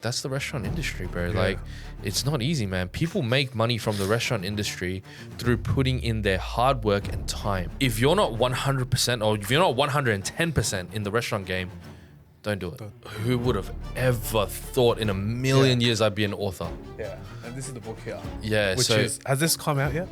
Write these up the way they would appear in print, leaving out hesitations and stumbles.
That's the restaurant industry, bro. Yeah. Like, it's not easy, man. People make money from the restaurant industry through putting in their hard work and time. If you're not 100% or if you're not 110% in the restaurant game, don't do it. Who would have ever thought in a million years I'd be an author? Yeah, and this is the book here. Yeah, has this come out yet?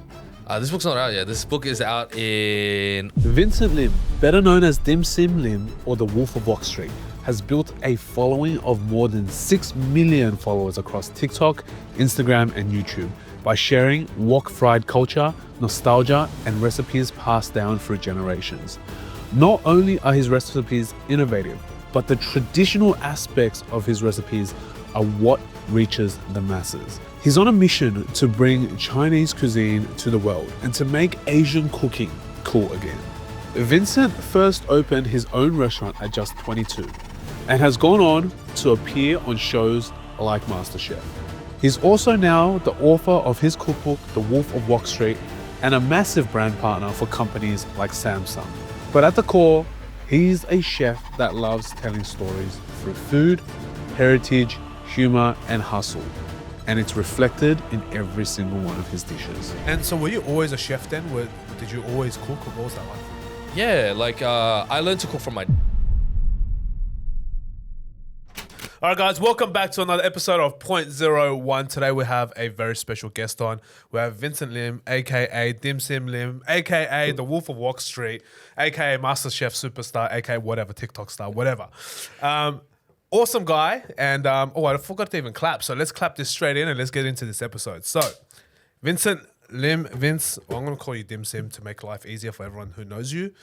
This book's not out yet. This book is out in... Vincent Lim, better known as DimSimLim or the Wolf of Wall Street, has built a following of more than 6 million followers across TikTok, Instagram, and YouTube by sharing wok-fried culture, nostalgia, and recipes passed down through generations. Not only are his recipes innovative, but the traditional aspects of his recipes are what reaches the masses. He's on a mission to bring Chinese cuisine to the world and to make Asian cooking cool again. Vincent first opened his own restaurant at just 22 and has gone on to appear on shows like MasterChef. He's also now the author of his cookbook, The Wolf of Wall Street, and a massive brand partner for companies like Samsung. But at the core, he's a chef that loves telling stories through food, heritage, humor, and hustle. And it's reflected in every single one of his dishes. And so were you always a chef then? Did you always cook, or what was that like? Yeah, like I learned to cook from my... All right, guys, welcome back to another episode of Point 01. Today we have a very special guest on. We have Vincent Lim, a.k.a. DimSimLim, a.k.a. The Wolf of Wall Street, a.k.a. MasterChef Superstar, a.k.a. whatever, TikTok star, whatever. Awesome guy. And, I forgot to even clap. So let's clap this straight in and let's get into this episode. So, Vincent Lim, Vince, I'm going to call you DimSim to make life easier for everyone who knows you.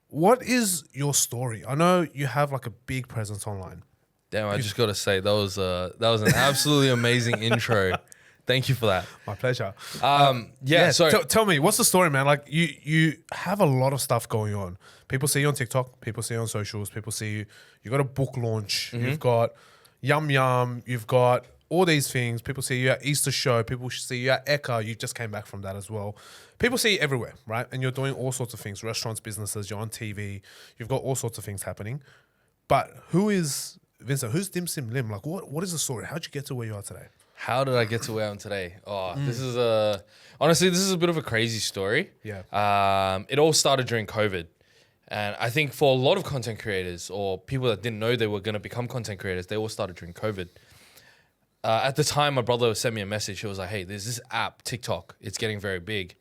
What is your story? I know you have like a big presence online. Damn, I just got to say, that was an absolutely amazing intro. Thank you for that. My pleasure. Sorry. Tell me, what's the story, man? Like you have a lot of stuff going on. People see you on TikTok. People see you on socials. People see you. You got a book launch. Mm-hmm. You've got Yum Yum. You've got all these things. People see you at Easter show. People see you at Eka. You just came back from that as well. People see you everywhere, right? And you're doing all sorts of things. Restaurants, businesses. You're on TV. You've got all sorts of things happening. But who is Vincent? Who's DimSimLim? Like, what is the story? How'd you get to where you are today? How did I get to where I am today? This is a bit of a crazy story. Yeah. It all started during COVID. And I think for a lot of content creators or people that didn't know they were going to become content creators, they all started during COVID. At the time, my brother sent me a message. He was like, hey, there's this app, TikTok. It's getting very big.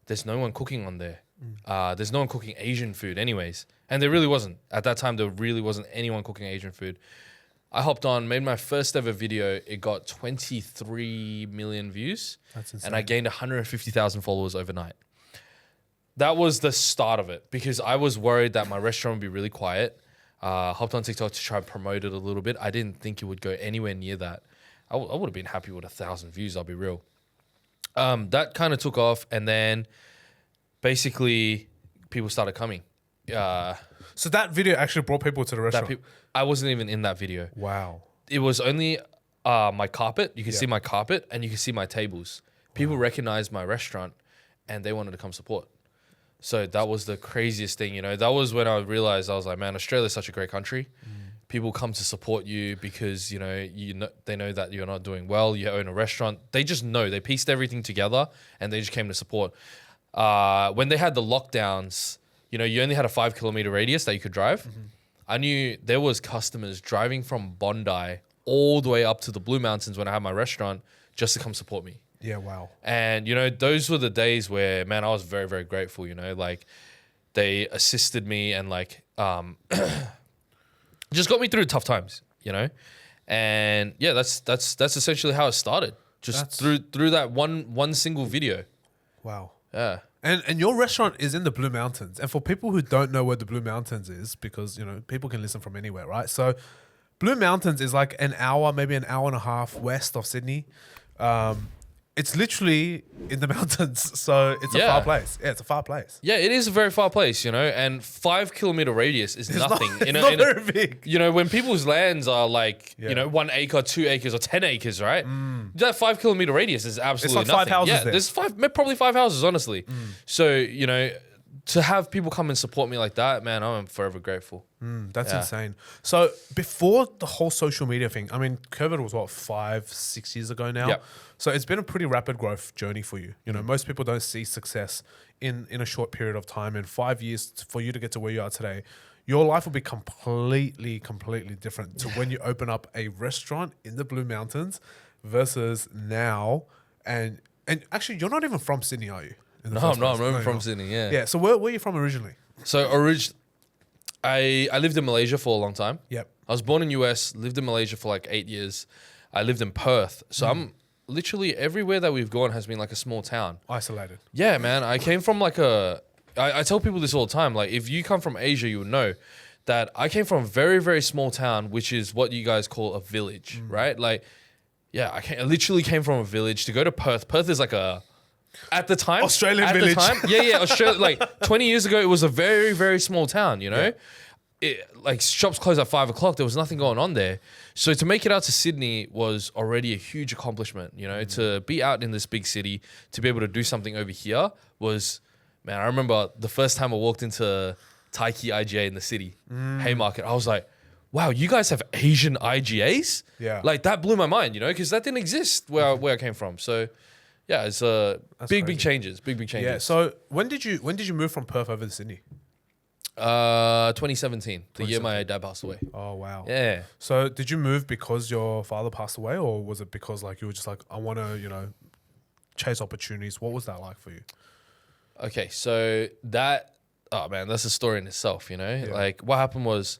There's no one cooking on there. There's no one cooking Asian food anyways. And there really wasn't. At that time, there really wasn't anyone cooking Asian food. I hopped on, made my first ever video. It got 23 million views. That's insane. And I gained 150,000 followers overnight. That was the start of it because I was worried that my restaurant would be really quiet. Hopped on TikTok to try and promote it a little bit. I didn't think it would go anywhere near that. I would have been happy with 1,000 views, I'll be real. That kind of took off, and then basically people started coming. So that video actually brought people to the restaurant? I wasn't even in that video. Wow. It was only my carpet. You can see my carpet, and you can see my tables. People recognized my restaurant, and they wanted to come support. So that was the craziest thing, you know. That was when I realized, I was like, man, Australia's such a great country. People come to support you because, you know, they know that you're not doing well. You own a restaurant. They just know. They pieced everything together and they just came to support. When they had the lockdowns, you know, you only had a 5 kilometer radius that you could drive. Mm-hmm. I knew there was customers driving from Bondi all the way up to the Blue Mountains when I had my restaurant just to come support me. Yeah, wow. And, you know, those were the days where, man, I was very, very grateful, you know, like they assisted me and like just got me through tough times, you know. And yeah, that's essentially how it started. Just through that one single video. Wow. Yeah. And your restaurant is in the Blue Mountains. And for people who don't know where the Blue Mountains is, because, you know, people can listen from anywhere, right? So Blue Mountains is like an hour, maybe an hour and a half west of Sydney. It's literally in the mountains, so it's a far place. Yeah, it's a far place. Yeah, it is a very far place, you know, and 5 kilometer radius is nothing. It's not very big. You know, when people's lands are like, you know, 1 acre, 2 acres, or 10 acres, right? That 5 kilometer radius is absolutely it's like nothing. 5 houses there. There's probably 5 houses, honestly. So, you know, to have people come and support me like that, man, I'm forever grateful. That's Yeah. insane. So before the whole social media thing, I mean, COVID was what, 5-6 years ago now. Yep. So it's been a pretty rapid growth journey for you. You know, most people don't see success in a short period of time. And 5 years for you to get to where you are today, your life will be completely different to when you open up a restaurant in the Blue Mountains versus now. And actually, you're not even from Sydney, are you? In the No, first I'm not. place? I'm you're from not. Sydney. Yeah. Yeah. So where are you from originally? So I lived in Malaysia for a long time. Yep. I was born in US, lived in Malaysia for like 8 years. I lived in Perth. So I'm literally everywhere that we've gone has been like a small town. Isolated. Yeah, man. I came from like I tell people this all the time. Like, if you come from Asia, you would know that I came from a very, very small town, which is what you guys call a village, right? Like, yeah, I literally came from a village to go to Perth. Perth is like at the time, Australian at village. The time, yeah, Australia. Like 20 years ago, it was a very, very small town. You know, like shops closed at 5 o'clock. There was nothing going on there. So to make it out to Sydney was already a huge accomplishment. You know, to be out in this big city, to be able to do something over here was, man. I remember the first time I walked into Taiki IGA in the city, Haymarket. I was like, wow, you guys have Asian IGAs? Yeah. Like, that blew my mind, you know, because that didn't exist where I came from. So, yeah, it's big crazy. changes. Big changes. Yeah. So when did you move from Perth over to Sydney? 2017, the year my dad passed away. Oh wow. Yeah. So did you move because your father passed away, or was it because like you were just like, I want to chase opportunities? What was that like for you? Okay, so oh man, that's a story in itself, you know? Like, what happened was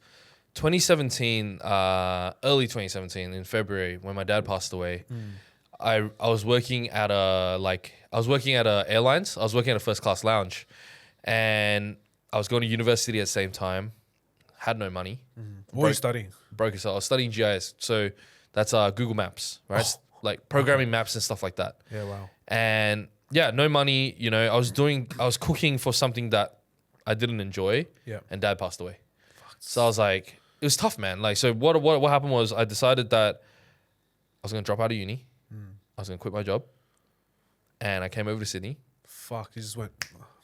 2017, early 2017 in February, when my dad passed away, I was working at airlines. I was working at a first class lounge, and I was going to university at the same time. Had no money. What were you studying? Broke as hell. I was studying GIS, so that's Google Maps, right? Like programming maps and stuff like that. Yeah. Wow. And yeah, no money. You know, I was cooking for something that I didn't enjoy. Yeah. And dad passed away. So I was like, it was tough, man. Like, so what happened was I decided that I was gonna drop out of uni. I was gonna quit my job, and I came over to Sydney. Fuck. You just went,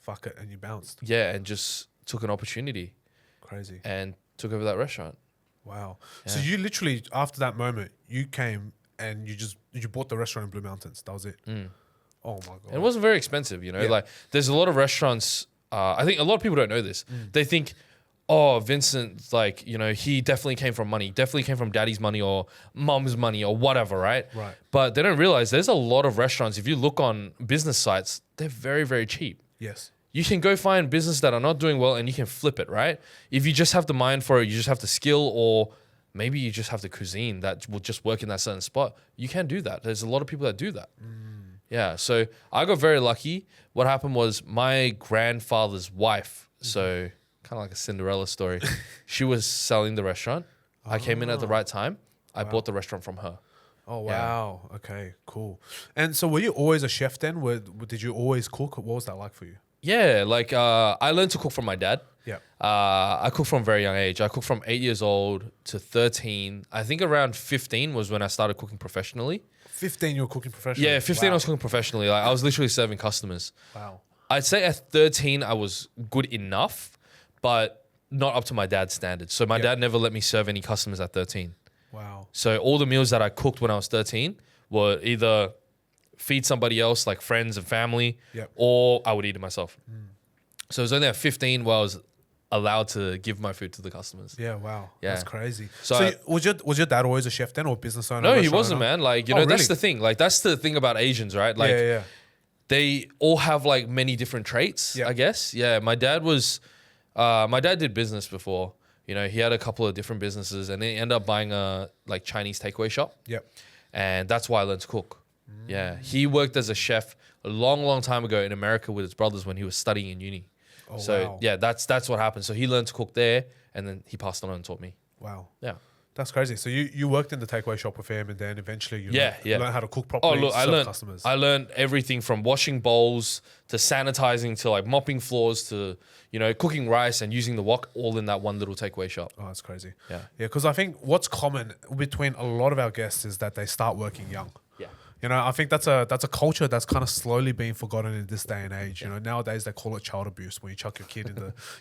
fuck it, and you bounced. Yeah, and just took an opportunity Crazy. and took over that restaurant. Wow. So you literally, after that moment, you came and you bought the restaurant in Blue Mountains. That was it. Oh my god. And it wasn't very expensive, you know. Yeah. Like, there's a lot of restaurants. I think a lot of people don't know this. They think, oh, Vincent, like, you know, he definitely came from money, definitely came from daddy's money or mom's money or whatever, right? Right. But they don't realize there's a lot of restaurants. If you look on business sites, they're very, very cheap. Yes. You can go find business that are not doing well and you can flip it, right? If you just have the mind for it, you just have the skill, or maybe you just have the cuisine that will just work in that certain spot, you can do that. There's a lot of people that do that. Yeah, so I got very lucky. What happened was my grandfather's wife, so kind of like a Cinderella story, she was selling the restaurant. I came in at the right time. I bought the restaurant from her. Oh wow. Okay. Cool. And so, were you always a chef then? Did you always cook? What was that like for you? Yeah, like I learned to cook from my dad. Yeah. I cooked from a very young age. I cooked from 8 years old to 13. I think around 15 was when I started cooking professionally. 15, you were cooking professionally? Yeah, 15 Wow. I was cooking professionally. Like, I was literally serving customers. Wow. I'd say at 13 I was good enough, but not up to my dad's standards. So my dad never let me serve any customers at 13. Wow. So all the meals that I cooked when I was 13 were either feed somebody else, like friends and family, or I would eat it myself. So it was only at 15 where I was allowed to give my food to the customers. Yeah, wow. Yeah. That's crazy. So So, was your dad always a chef then, or business owner? No, he restaurant wasn't, owner? man. Like, you Oh, know, that's really? the thing. Like, that's the thing about Asians, right? Like, yeah. they all have like many different traits, Yeah. I guess. Yeah, my dad did business before. You know, he had a couple of different businesses, and he ended up buying a like Chinese takeaway shop. Yep. And that's why I learned to cook. Yeah, he worked as a chef a long time ago in America with his brothers when he was studying in uni. Oh, So wow. yeah, that's what happened. So he learned to cook there, and then he passed on and taught me. Wow. Yeah. That's crazy. So you worked in the takeaway shop with him, and then eventually you learned how to cook Oh properly. look, serve customers. I learned everything from washing bowls to sanitizing to like mopping floors to, you know, cooking rice and using the wok, all in that one little takeaway shop. Oh, that's crazy. Yeah. Yeah, because I think what's common between a lot of our guests is that they start working young. Yeah. You know, I think that's a culture that's kind of slowly being forgotten in this day and age. You know, nowadays they call it child abuse when you chuck your kid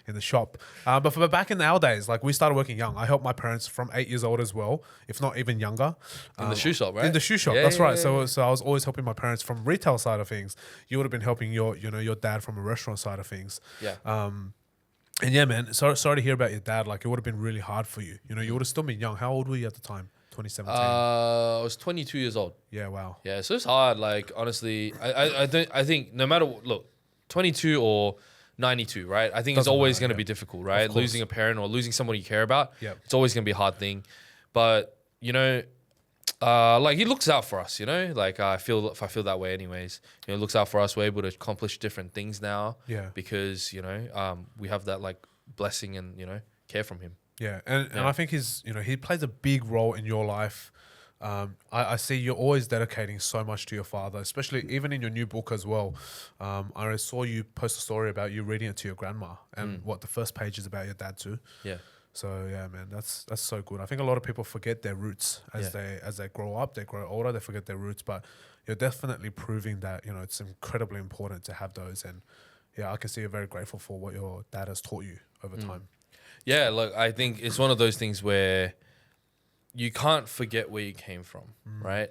in the shop. But for back in our days, like we started working young. I helped my parents from 8 years old as well, if not even younger. In the shoe shop, right? In the shoe shop, that's right. So I was always helping my parents from retail side of things. You would have been helping your dad from a restaurant side of things. Yeah. And yeah, man, sorry to hear about your dad. Like it would have been really hard for you. You know, you would have still been young. How old were you at the time? 2017. I was 22 years old. Yeah, wow. Yeah, so it's hard. Like honestly, I think no matter what, look, 22 or 92, right? I think it's always going to be difficult, right? Losing a parent or losing someone you care about, it's always going to be a hard thing. But you know, like he looks out for us. You know, like I feel that way, anyways. You know, looks out for us. We're able to accomplish different things now. Yeah. Because you know, we have that like blessing and care from him. Yeah, and I think he plays a big role in your life. I see you're always dedicating so much to your father, especially even in your new book as well. I saw you post a story about you reading it to your grandma, and what the first page is about your dad too. Yeah. So yeah, man, that's so good. I think a lot of people forget their roots as they grow up, they grow older, they forget their roots. But you're definitely proving that it's incredibly important to have those. And yeah, I can see you're very grateful for what your dad has taught you over time. Yeah, look, I think it's one of those things where you can't forget where you came from, right?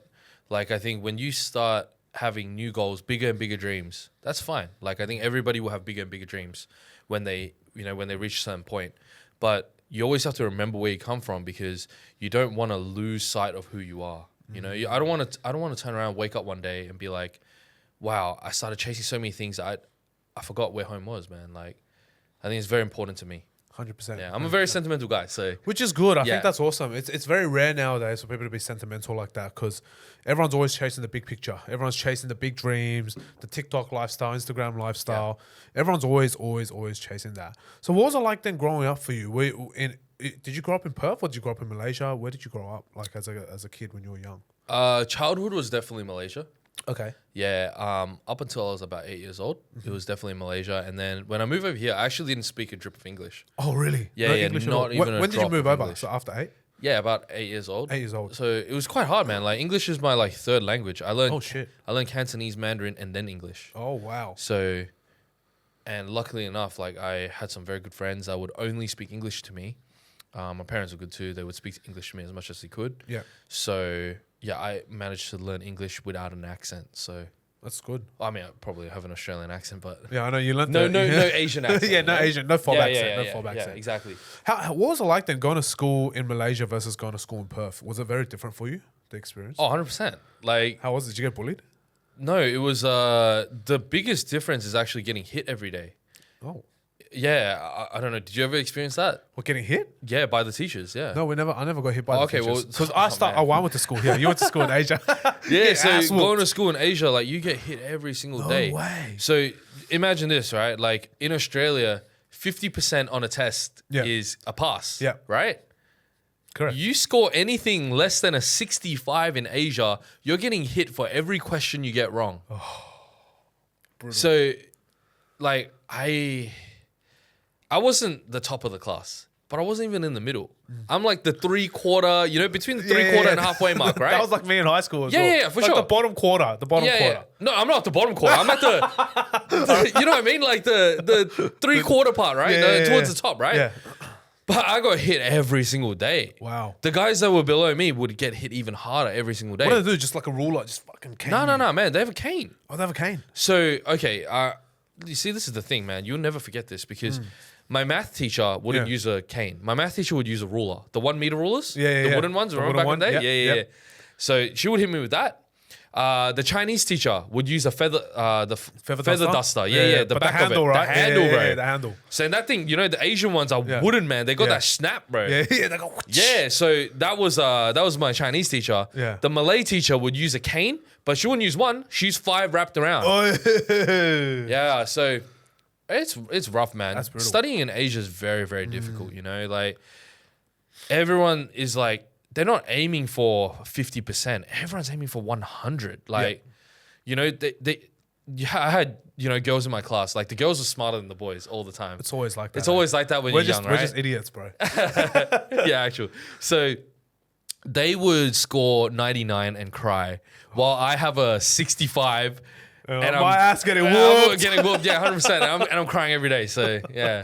Like, I think when you start having new goals, bigger and bigger dreams, that's fine. Like, I think everybody will have bigger and bigger dreams when they reach a certain point. But you always have to remember where you come from because you don't want to lose sight of who you are. You know, I don't want to turn around, wake up one day and be like, wow, I started chasing so many things. I forgot where home was, man. Like, I think it's very important to me. 100%. Yeah, I'm a very sentimental guy, so which is good. I think that's awesome. It's very rare nowadays for people to be sentimental like that because everyone's always chasing the big picture. Everyone's chasing the big dreams, the TikTok lifestyle, Instagram lifestyle. Everyone's always chasing that. So what was it like then growing up for you? Did you grow up in Perth or did you grow up in Malaysia? Where did you grow up like as a kid when you were young? Childhood was definitely Malaysia. Okay. Yeah, up until I was about 8 years old, it was definitely Malaysia. And then when I moved over here, I actually didn't speak a drip of English. Oh, really? Yeah, no yeah, English not even a When did you drop move of over? English. So after 8? Yeah, about 8 years old. 8 years old. So it was quite hard, man. Like English is my like third language. I learned. Oh shit. I learned Cantonese, Mandarin, and then English. Oh wow. So, and luckily enough, like I had some very good friends that would only speak English to me. My parents were good too. They would speak English to me as much as they could. Yeah. So yeah, I managed to learn English without an accent. So. That's good. I mean, I probably have an Australian accent, but yeah, I know you learned no Asian accent. yeah, no Asian, no fob accent, no fob accent. Yeah, exactly. What was it like then going to school in Malaysia versus going to school in Perth? Was it very different for you, the experience? Oh, 100%. Like, how was it? Did you get bullied? No, it was the biggest difference is actually getting hit every day. Oh. Yeah, I don't know. Did you ever experience that? What, getting hit? Yeah, by the teachers. Yeah. No, I never got hit by the teachers. Well, because I went to school here. You went to school in Asia. Yeah, so going to school in Asia, like you get hit every single day. No way. So imagine this, right? Like in Australia, 50% on a test is a pass. Yeah. Right? Correct. You score anything less than a 65 in Asia, you're getting hit for every question you get wrong. Oh, brutal. So, like, I wasn't the top of the class, but I wasn't even in the middle. I'm like the 3/4, between the 3/4 and halfway mark, right? That was like me in high school as well. Yeah, for like sure. The bottom quarter. Yeah. No, I'm not at the bottom quarter. I'm at you know what I mean? Like the 3/4 part, right? Towards the top, right? Yeah. But I got hit every single day. Wow. The guys that were below me would get hit even harder every single day. What do they do? Just like a ruler? Just fucking cane No, you? man. They have a cane. Oh, they have a cane. So, okay. You see, this is the thing, man. You'll never forget this because my math teacher wouldn't use a cane. My math teacher would use a ruler. The 1 meter rulers? The wooden ones. Remember back in the day? Yeah. So she would hit me with that. The Chinese teacher would use a feather duster. Yeah. The but back the handle, of it. right? The handle, bro. Yeah, the handle. So that thing, the Asian ones are wooden, man. They got that snap, bro. Yeah, they go. Yeah, so that was my Chinese teacher. Yeah. The Malay teacher would use a cane, but she wouldn't use one. She used 5 wrapped around. Oh. Yeah, so it's rough, man. That's brutal. Studying in Asia is very, very difficult, like everyone is like, they're not aiming for 50%. Everyone's aiming for 100. Like, I had, girls in my class, like the girls are smarter than the boys all the time. It's always like that. It's always like that when you're young, right? We're just idiots, bro. Yeah, actually. So they would score 99 and cry, while I have a 65. And my ass getting I'm whooped. getting whooped, yeah, 100%. And I'm crying every day. So yeah,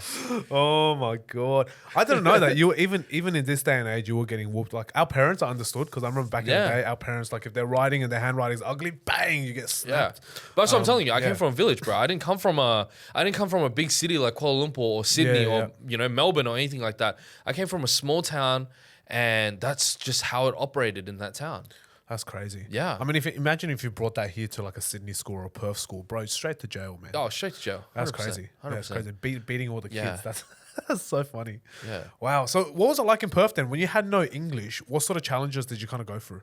Oh my god! I didn't know that you were, even in this day and age, you were getting whooped. Like our parents, I understood because I remember back in the Yeah. day, our parents, like if they're writing and their handwriting's ugly, bang, you get yeah. snapped. But that's what I'm telling you. I yeah. came from a village, bro. I didn't come from a big city like Kuala Lumpur or Sydney Yeah, or Melbourne or anything like that. I came from a small town, and that's just how it operated in that town. That's crazy. Yeah. I mean, imagine if you brought that here to like a Sydney school or a Perth school, bro, straight to jail, man. Oh, straight to jail. 100%, That's crazy. 100%. That's crazy. Beating all the Yeah. kids. That's so funny. Yeah. Wow. So what was it like in Perth then? When you had no English, what sort of challenges did you kind of go through?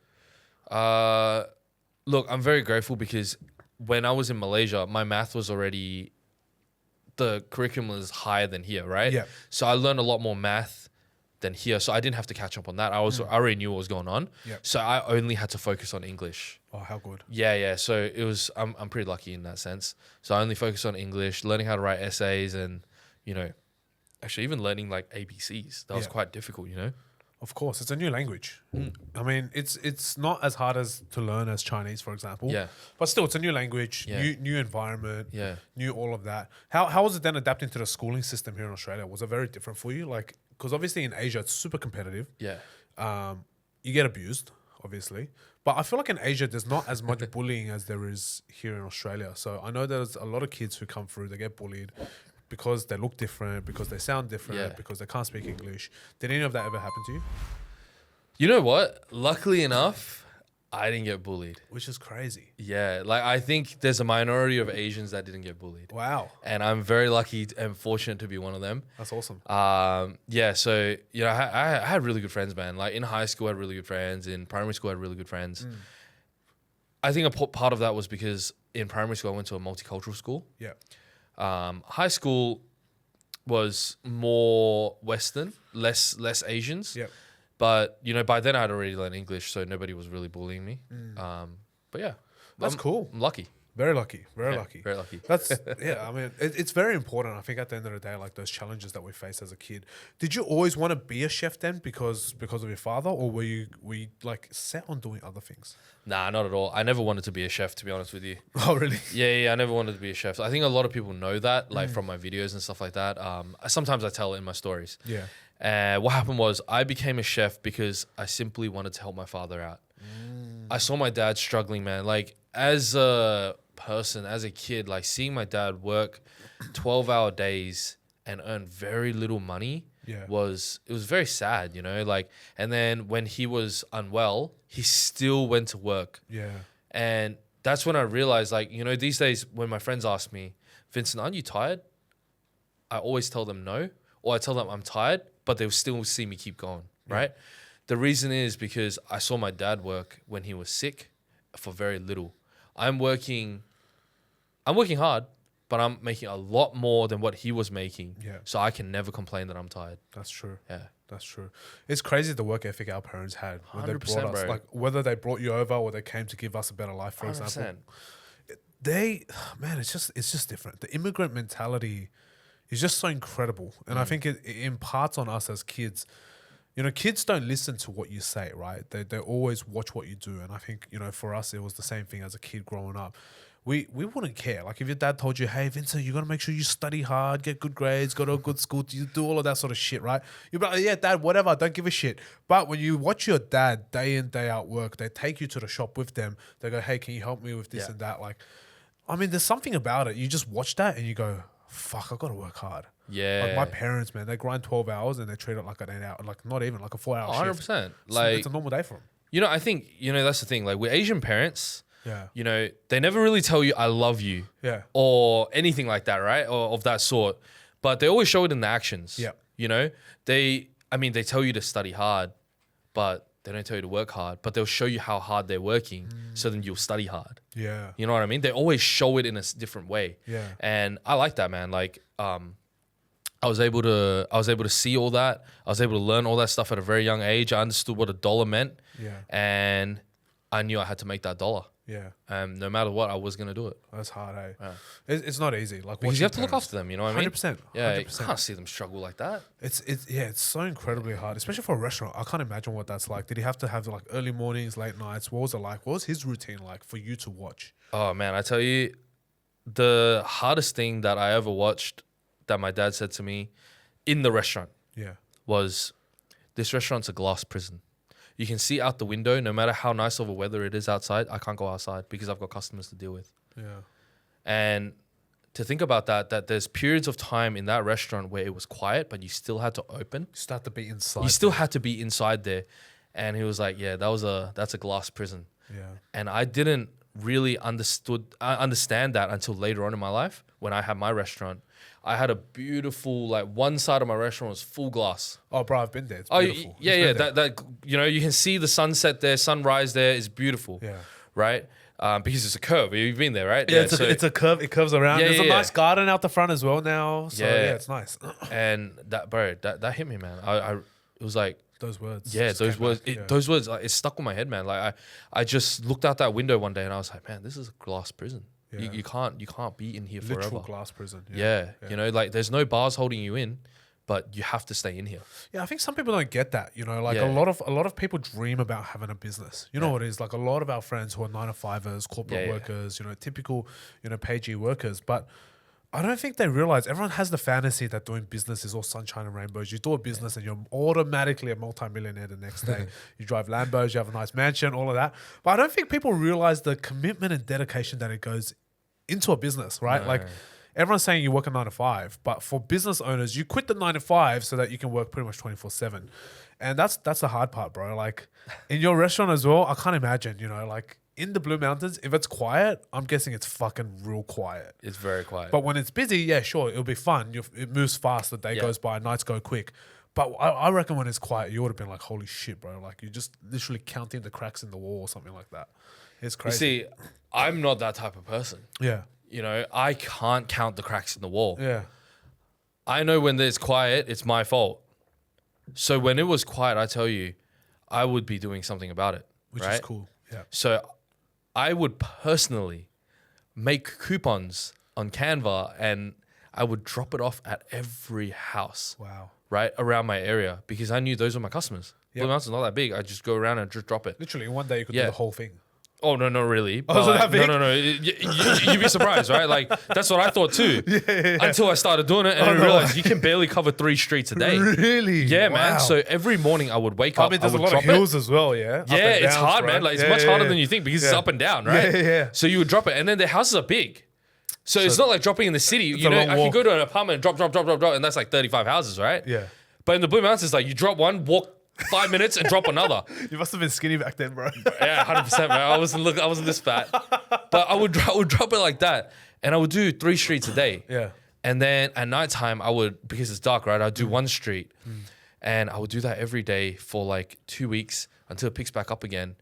Look, I'm very grateful because when I was in Malaysia, my math was already, the curriculum was higher than here, right? Yeah. So I learned a lot more math than here. So I didn't have to catch up on that. I already knew what was going on. Yeah. So I only had to focus on English. Oh, how good. Yeah. So it was, I'm pretty lucky in that sense. So I only focused on English, learning how to write essays and, actually even learning like ABCs. That was Yeah. quite difficult, Of course, it's a new language. I mean, it's not as hard as to learn as Chinese, for example. Yeah. But still, it's a new language, Yeah. new environment, Yeah. new all of that. How was it then adapting to the schooling system here in Australia? Was it very different for you? Like, because obviously in Asia it's super competitive. Yeah. You get abused, obviously, but I feel like in Asia there's not as much bullying as there is here in Australia. So I know there's a lot of kids who come through, they get bullied because they look different, because they sound different, Yeah. because they can't speak English. Did any of that ever happen to you? You know what? Luckily enough, I didn't get bullied. Which is crazy. Yeah, like I think there's a minority of Asians that didn't get bullied. Wow. And I'm very lucky and fortunate to be one of them. That's awesome. Yeah, so, I had really good friends, man. Like in high school, I had really good friends. In primary school, I had really good friends. I think part of that was because in primary school, I went to a multicultural school. Yeah. High school was more Western, less Asians. Yep. But, by then I'd already learned English, so nobody was really bullying me. But yeah. That's cool. I'm lucky. Very lucky. Very Yeah, lucky. Very lucky. That's I mean, it's very important. I think at the end of the day, like those challenges that we face as a kid. Did you always want to be a chef then because of your father, or were you like set on doing other things? Nah, not at all. I never wanted to be a chef, to be honest with you. Oh, really? Yeah, I never wanted to be a chef. I think a lot of people know that, like from my videos and stuff like that. Sometimes I tell it in my stories. Yeah. What happened was I became a chef because I simply wanted to help my father out. I saw my dad struggling, man. Like as a person, as a kid, like seeing my dad work 12-hour days and earn very little money was very sad, like, and then when he was unwell, he still went to work. Yeah. And that's when I realized, like, these days when my friends ask me, Vincent, aren't you tired? I always tell them no, or I tell them I'm tired, but they'll still see me keep going, right? The reason is because I saw my dad work when he was sick for very little. I'm working hard, but I'm making a lot more than what he was making. Yeah. So I can never complain that I'm tired. That's true. Yeah. That's true. It's crazy the work ethic our parents had when they 100%, brought us, bro. like whether they brought you over or they came to give us a better life, for example. 100%. It's just different. The immigrant mentality is just so incredible, and I think it imparts on us as kids. Kids don't listen to what you say, right? They always watch what you do, and I think for us it was the same thing as a kid growing up. We wouldn't care. Like if your dad told you, "Hey, Vincent, you gotta make sure you study hard, get good grades, go to a good school, you do all of that sort of shit, right?" You'd be like, "Yeah, dad, whatever, don't give a shit." But when you watch your dad day in day out work, they take you to the shop with them. They go, "Hey, can you help me with this and that?" Like, I mean, there's something about it. You just watch that and you go, "Fuck, I gotta work hard." Yeah. Like my parents, man, they grind 12 hours and they treat it like an 8 hour, like not even like a 4 hour shift. 100%. It's Like, a normal day for them. I think, that's the thing. Like with Asian parents, Yeah. They never really tell you, I love you. Yeah. Or anything like that, right? Or of that sort. But they always show it in the actions. Yeah. They tell you to study hard, but they don't tell you to work hard. But they'll show you how hard they're working, so then you'll study hard. Yeah. You know what I mean? They always show it in a different way. Yeah. And I like that, man. Like, I was able to see all that. I was able to learn all that stuff at a very young age. I understood what $1 meant. Yeah. And I knew I had to make that dollar. Yeah. No matter what, I was gonna do it. That's hard, hey. Yeah. It's not easy. Like Because you have watching to look parents. after them, you know what I mean? 100%. Yeah, 100%. you can't see them struggle like that. It's so incredibly hard, especially for a restaurant. I can't imagine what that's like. Did he have to have like early mornings, late nights? What was it like? What was his routine like for you to watch? Oh man, I tell you, the hardest thing that I ever watched that my dad said to me in the restaurant Yeah. was, this restaurant's a glass prison. You can see out the window, no matter how nice of a weather it is outside, I can't go outside because I've got customers to deal with. Yeah. And to think about that there's periods of time in that restaurant where it was quiet, but you still had to open. Start to be inside. You still had to be inside there. And he was like, yeah, that's a glass prison. Yeah. And I didn't really understand that until later on in my life when I had my restaurant. I had a beautiful, like one side of my restaurant was full glass. Oh, bro, I've been there. It's Oh, beautiful. yeah. That you know, you can see the sunset there, sunrise there is beautiful. Yeah. Right? Because it's a curve. You've been there, right? Yeah, it's a curve. It curves around. Yeah, There's a yeah. nice garden out the front as well now. So yeah, Yeah. it's nice. And that hit me, man. It was like, Those words. yeah, just those came words. back, yeah. Those words. Like, it stuck in my head, man. Like I just looked out that window one day and I was like, man, this is a glass prison. Yeah. You can't be in here Literal forever. glass prison. Yeah. You know, like there's no bars holding you in, but you have to stay in here. Yeah, I think some people don't get that. You know, like Yeah. a lot of people dream about having a business. You know what it is? Like a lot of our friends who are 9-to-5ers, corporate Yeah. workers, you know, typical, you know, pagey workers. But I don't think they realize everyone has the fantasy that doing business is all sunshine and rainbows. You do a business and you're automatically a multimillionaire the next day. You drive Lambos, you have a nice mansion, all of that. But I don't think people realize the commitment and dedication that it goes into a business, right? No. Like everyone's saying you work a 9-to-5, but for business owners, you quit the 9-to-5 so that you can work pretty much 24/7. And that's the hard part, bro. Like in your restaurant as well, I can't imagine, you know, like in the Blue Mountains, if it's quiet, I'm guessing it's fucking real quiet. It's very quiet. But when it's busy, yeah, sure, it'll be fun. It moves fast, the day Yeah. goes by, nights go quick. But I reckon when it's quiet, you would have been like, holy shit, bro. Like you're just literally counting the cracks in the wall or something like that. It's You crazy. see, I'm not that type of person. Yeah. You know, I can't count the cracks in the wall. Yeah. I know when it's quiet, it's my fault. So when it was quiet, I tell you, I would be doing something about it. Which right? is cool. Yeah. So I would personally make coupons on Canva and I would drop it off at every house, Wow. right, around my area because I knew those were my customers. Yep. Blue Mountain's not that big. I just go around and just drop it. Literally, in one day you could Yeah. do the whole thing. Oh, no, not really. Oh, is it that big? No. You'd be surprised, right? Like, that's what I thought too. Until I started doing it and I no. realized you can barely cover 3 streets a day. Really? Yeah, Wow. man. So every morning I would wake up. I mean, there's a would lot of drop it. hills as well, yeah? Up Yeah, and it's downs, hard, man. right? Like it's Yeah, much yeah, harder yeah. than you think because it's Yeah. up and down, right? Yeah. So you would drop it, and then the houses are big. So it's not like dropping in the city. You a know, long I can walk. go to an apartment and drop, and that's like 35 houses, right? Yeah. But in the Blue Mountains, it's like you drop one, walk 5 minutes, and drop another. You must have been skinny back then, bro. Yeah, 100%, man. I wasn't this fat, but I would drop it like that, and I would do 3 streets a day. Yeah. And then at nighttime, I would, because it's dark, right? I'd do 1 street, and I would do that every day for like 2 weeks until it picks back up again,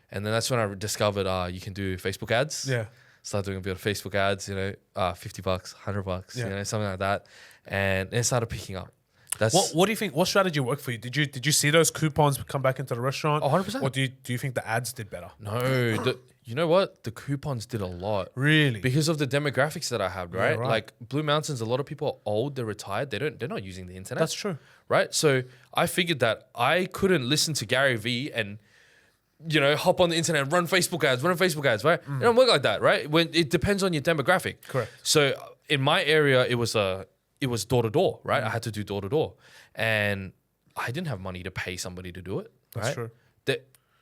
and then that's when I discovered you can do Facebook ads. Yeah. Started doing a bit of Facebook ads, you know, $50, $100, Yeah. you know, something like that, and it started picking up. That's What do you think? What strategy worked for you? Did you see those coupons come back into the restaurant? 100%. Or do you think the ads did better? No, you know what? The coupons did a lot. Really? Because of the demographics that I have, right? right. Like Blue Mountains, a lot of people are old, they're retired, they're not using the internet. That's true. Right? So I figured that I couldn't listen to Gary Vee and, you know, hop on the internet and run Facebook ads, right? It don't work like that, right? When it depends on your demographic. Correct. So in my area, it was door to door, right? I had to do door to door, and I didn't have money to pay somebody to do it. That's right? true.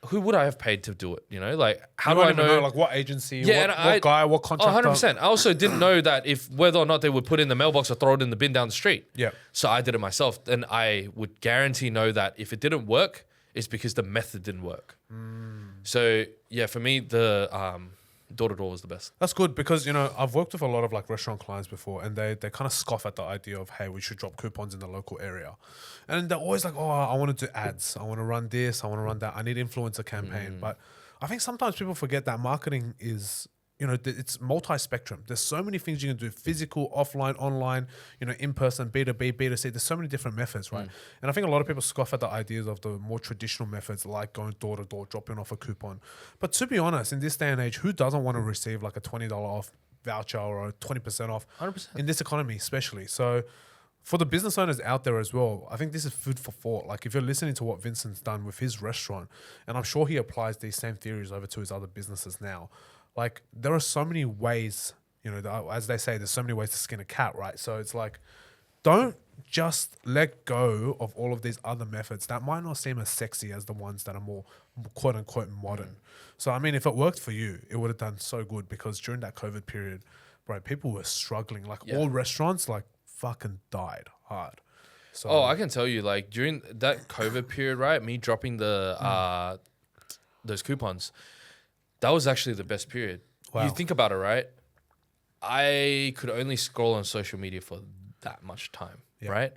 Who would I have paid to do it? You know, like how You do I don't even know? like what agency, Yeah, what guy, what Oh, contractor? 100%. I also didn't know that if whether or not they would put it in the mailbox or throw it in the bin down the street. Yeah. So I did it myself. And I would guarantee know that if it didn't work, it's because the method didn't work. So yeah, for me, the door to door was the best. That's good because, you know, I've worked with a lot of like restaurant clients before and they kind of scoff at the idea of, hey, we should drop coupons in the local area. And they're always like, oh, I want to do ads. I want to run this. I want to run that. I need influencer campaign. But I think sometimes people forget that marketing is it's multi-spectrum. There's so many things you can do: physical, offline, online, in person, B2B, B2C. There's so many different methods, right? And I think a lot of people scoff at the ideas of the more traditional methods, like going door to door, dropping off a coupon. But to be honest, in this day and age, who doesn't want to receive like a $20 off voucher or a 20% off 100%. in this economy, especially? So for the business owners out there as well, I think this is food for thought. Like if you're listening to what Vincent's done with his restaurant, and I'm sure he applies these same theories over to his other businesses now. Like there are so many ways, as they say, there's so many ways to skin a cat, right? So it's like, don't just let go of all of these other methods that might not seem as sexy as the ones that are more quote unquote modern. So, I mean, if it worked for you, it would have done so good, because during that COVID period, bro, people were struggling. Like all restaurants, like fucking died hard. So, I can tell you, like during that COVID period, right? Me dropping the those coupons, that was actually the best period. Wow. You think about it, right? I could only scroll on social media for that much time, right?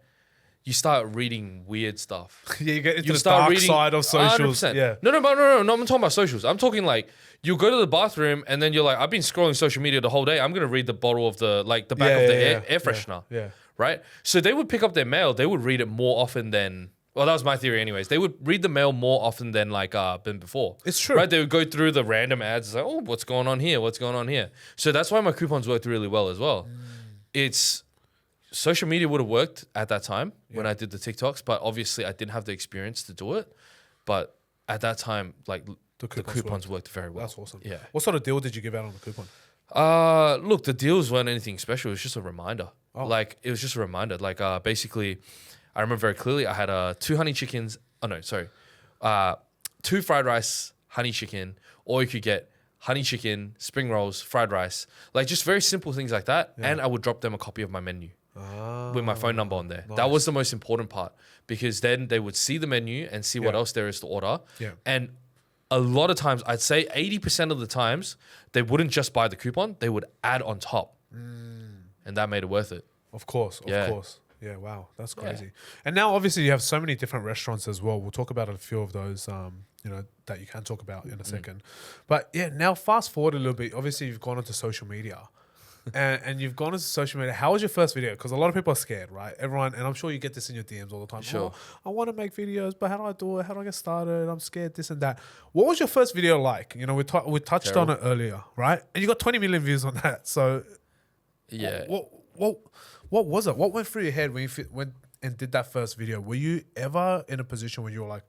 You start reading weird stuff. Yeah, you get into the dark side of socials. 100%. Yeah. No, I'm talking about socials. I'm talking like you go to the bathroom and then you're like, I've been scrolling social media the whole day. I'm going to read the bottle of the back of the air freshener. Yeah. Right? So they would pick up their mail. They would read it more often than, well, that was my theory anyways. They would read the mail more often than than before. It's true. Right? They would go through the random ads. It's like, oh, what's going on here? What's going on here? So that's why my coupons worked really well as well. It's social media would have worked at that time when I did the TikToks, but obviously I didn't have the experience to do it. But at that time, like the coupons worked very well. That's awesome. Yeah. What sort of deal did you give out on the coupon? Look, the deals weren't anything special. It was just a reminder. Oh. Like it was just a reminder. Like basically, I remember very clearly. I had 2 honey chickens. Oh no, sorry, 2 fried rice, honey chicken, or you could get honey chicken, spring rolls, fried rice. Like just very simple things like that. Yeah. And I would drop them a copy of my menu. With my phone number on there. Nice. That was the most important part, because then they would see the menu and see what else there is to order. Yeah. And a lot of times, I'd say 80% of the times, they wouldn't just buy the coupon, they would add on top. And that made it worth it. Of course. Yeah, wow. That's crazy. Yeah. And now, obviously, you have so many different restaurants as well. We'll talk about a few of those, that you can talk about in a second. But yeah, now fast forward a little bit. Obviously, you've gone onto social media. and you've gone into social media. How was your first video? Because a lot of people are scared, right? Everyone, and I'm sure you get this in your DMs all the time. Sure. I want to make videos, but how do I do it? How do I get started? I'm scared, this and that. What was your first video like? We touched on it earlier, right? And you got 20 million views on that. So, yeah. What was it? What went through your head when you went and did that first video? Were you ever in a position where you were like,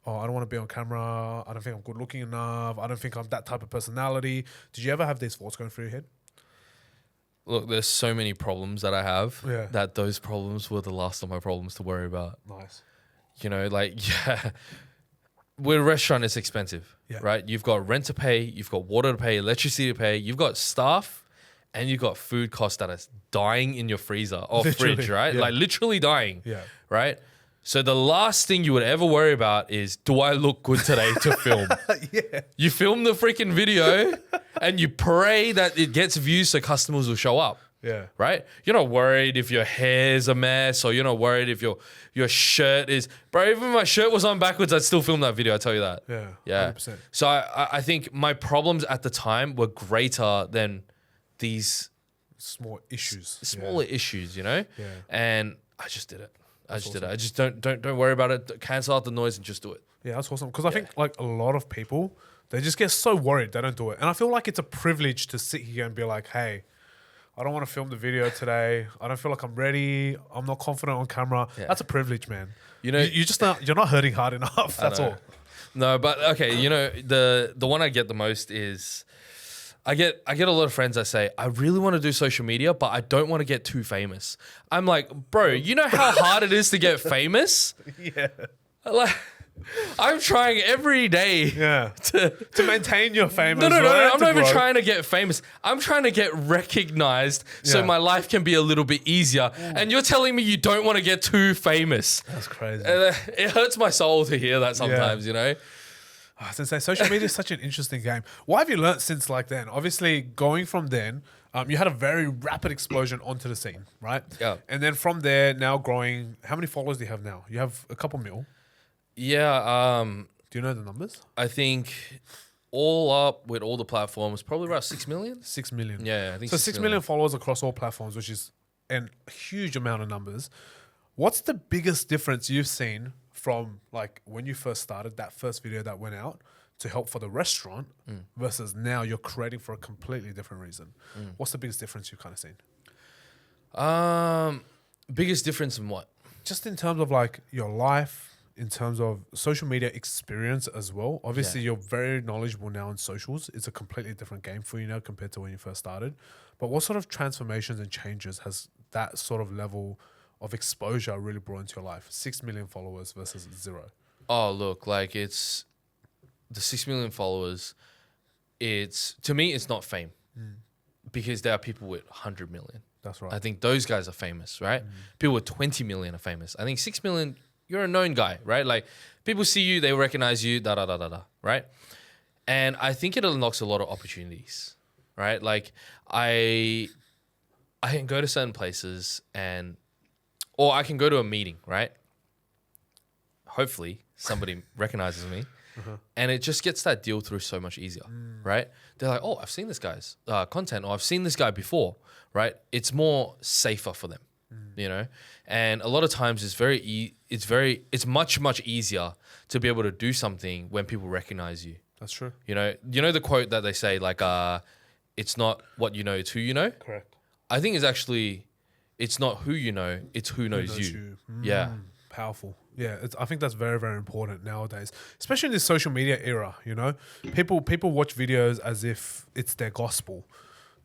oh, I don't want to be on camera. I don't think I'm good looking enough. I don't think I'm that type of personality. Did you ever have these thoughts going through your head? Look, there's so many problems that I have that those problems were the last of my problems to worry about. Nice. With a restaurant, it's expensive, right? You've got rent to pay, you've got water to pay, electricity to pay, you've got staff, and you've got food costs that are dying in your freezer or fridge, right? Yeah. Like literally dying, right? So the last thing you would ever worry about is, do I look good today to film? You film the freaking video and you pray that it gets views so customers will show up. Yeah. Right? You're not worried if your hair's a mess, or you're not worried if your shirt is... Bro, even if my shirt was on backwards, I'd still film that video, I tell you that. Yeah. 100%. So I think my problems at the time were greater than these... Smaller issues, Yeah. And I just did it. I just don't worry about it. Cancel out the noise and just do it. Yeah, that's awesome. Because I think like a lot of people, they just get so worried they don't do it. And I feel like it's a privilege to sit here and be like, hey, I don't want to film the video today. I don't feel like I'm ready. I'm not confident on camera. Yeah. That's a privilege, man. You're not hurting hard enough. That's all. No, but okay. The one I get the most is I get a lot of friends that say, I really want to do social media, but I don't want to get too famous. I'm like, bro, you know how hard it is to get famous? Yeah. Like, I'm trying every day to maintain your fame. No. I'm not even trying to get famous. I'm trying to get recognized so my life can be a little bit easier. And you're telling me you don't want to get too famous. That's crazy. It hurts my soul to hear that sometimes, I was going to say, social media is such an interesting game. What have you learnt since like then? Obviously, going from then, you had a very rapid explosion onto the scene, right? Yeah. And then from there, now growing, how many followers do you have now? You have a couple mil. Yeah. Do you know the numbers? I think all up with all the platforms, probably about 6 million. 6 million. Yeah, I think So 6 million followers across all platforms, which is a huge amount of numbers. What's the biggest difference you've seen from like when you first started, that first video that went out to help for the restaurant versus now you're creating for a completely different reason? What's the biggest difference you've kind of seen? Biggest difference in what? Just in terms of like your life, in terms of social media experience as well. Obviously, you're very knowledgeable now on socials. It's a completely different game for you now compared to when you first started. But what sort of transformations and changes has that sort of level of exposure really brought into your life? 6 million followers versus 0. Oh, look, like it's the 6 million followers. To me, it's not fame because there are people with 100 million. That's right. I think those guys are famous, right? People with 20 million are famous. I think 6 million, you're a known guy, right? Like people see you, they recognize you, right? And I think it unlocks a lot of opportunities, right? Like I can go to certain places or I can go to a meeting, right? Hopefully somebody recognizes me. And it just gets that deal through so much easier, right? They're like, oh, I've seen this guy's content, or I've seen this guy before, right? It's more safer for them, you know? And a lot of times it's much easier to be able to do something when people recognize you. That's true. You know the quote that they say, like, it's not what you know, it's who you know? Correct. I think it's not who you know, it's who knows you. Yeah. Powerful. Yeah, I think that's very, very important nowadays, especially in this social media era. You know, people watch videos as if it's their gospel,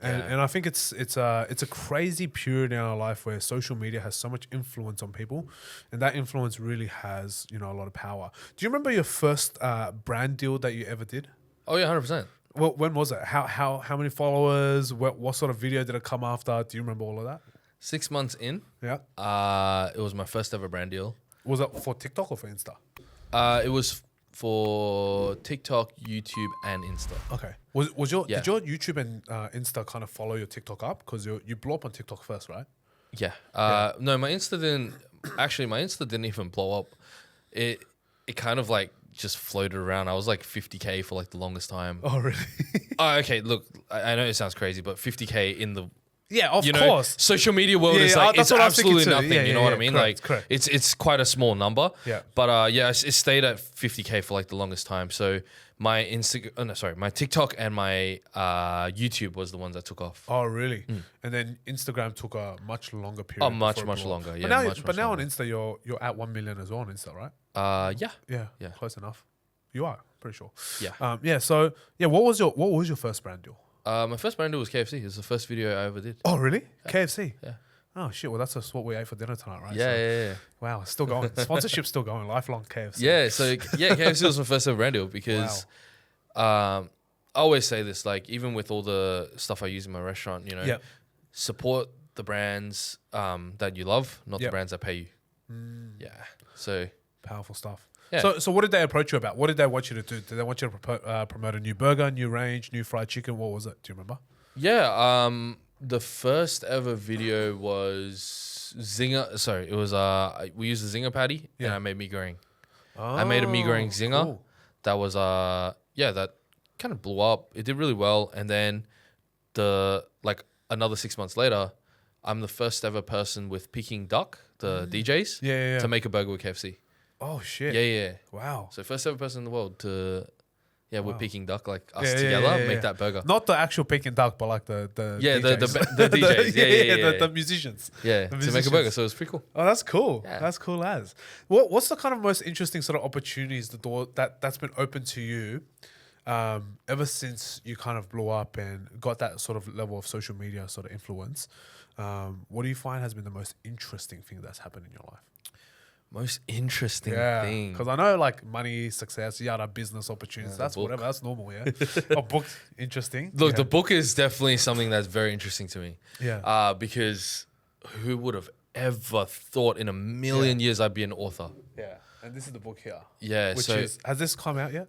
and I think it's a crazy period in our life where social media has so much influence on people, and that influence really has a lot of power. Do you remember your first brand deal that you ever did? Oh yeah, 100%. Well, when was it? How many followers? What sort of video did it come after? Do you remember all of that? 6 months in. Yeah. It was my first ever brand deal. Was it for TikTok or for Insta? It was for TikTok, YouTube, and Insta. Okay. Did your YouTube and Insta kind of follow your TikTok up? Because you blew up on TikTok first, right? Yeah. No, my Insta didn't. Actually, my Insta didn't even blow up. It kind of like just floated around. I was like 50K for like the longest time. Oh, really? Oh, okay. Look, I know it sounds crazy, but 50K in the of course. Social media world is like it's absolutely nothing. You know what I mean? Correct, like it's quite a small number. Yeah. But it stayed at 50K for like the longest time. So my my TikTok and my YouTube was the ones that took off. Oh, really? And then Instagram took a much longer period. Oh, much longer. Yeah. But now on Insta, you're at 1 million as well on Insta, right? Yeah. Yeah. Close enough. You are pretty sure. Yeah. So what was your first brand deal? My first brand deal was KFC. It was the first video I ever did. Oh, really? KFC? Yeah. Oh, shit. Well, that's just what we ate for dinner tonight, right? Yeah. Wow, it's still going. Sponsorship's still going. Lifelong KFC. Yeah. So KFC was my first ever brand deal because I always say this, like even with all the stuff I use in my restaurant, support the brands that you love, not the brands that pay you. Yeah. So powerful stuff. Yeah. So what did they approach you about? What did they want you to do? Did they want you to promote a new burger, new range, new fried chicken? What was it? Do you remember? Yeah. The first ever video was Zinger. Sorry, it was we used the Zinger patty and I made mee goreng. I made a mee goreng Zinger. Cool. That was that kind of blew up. It did really well, and then another 6 months later, I'm the first ever person with Peking Duck, the DJs, to make a burger with KFC. Oh shit! Yeah. Wow. So first ever person in the world to, with Peking Duck, like us together, make that burger. Not the actual Peking Duck, but like the DJs. the DJs. the musicians. Yeah, to make a burger. So it was pretty cool. Oh, that's cool. Yeah. That's cool as. What's the kind of most interesting sort of opportunities that's been open to you ever since you kind of blew up and got that sort of level of social media sort of influence? What do you find has been the most interesting thing that's happened in your life? Most interesting thing. Because I know like money, success, yada, business opportunities. That's whatever. That's normal, yeah. A book, interesting. Look, the book is definitely something that's very interesting to me. Yeah. Because who would have ever thought in a million years I'd be an author? Yeah. And this is the book here. Yeah. Which has this come out yet?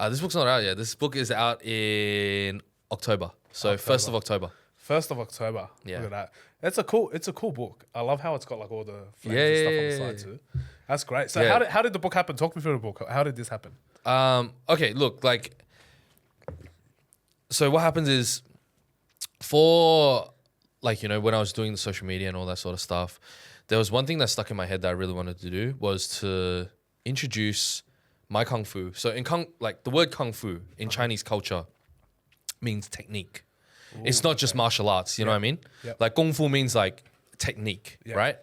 This book's not out yet. This book is out in October. So 1st of October. 1st of October. Yeah. Look at that. It's a cool book. I love how it's got like all the flames and stuff on the side too. That's great. So how did the book happen? Talk me through the book. How did this happen? Okay, look, like so what happens is for like, you know, when I was doing the social media and all that sort of stuff, there was one thing that stuck in my head that I really wanted to do was to introduce my Kung Fu. So in the word Kung Fu in Chinese culture means technique. Ooh, it's not just martial arts, you know what I mean? Yep. Like Kung Fu means like technique, right?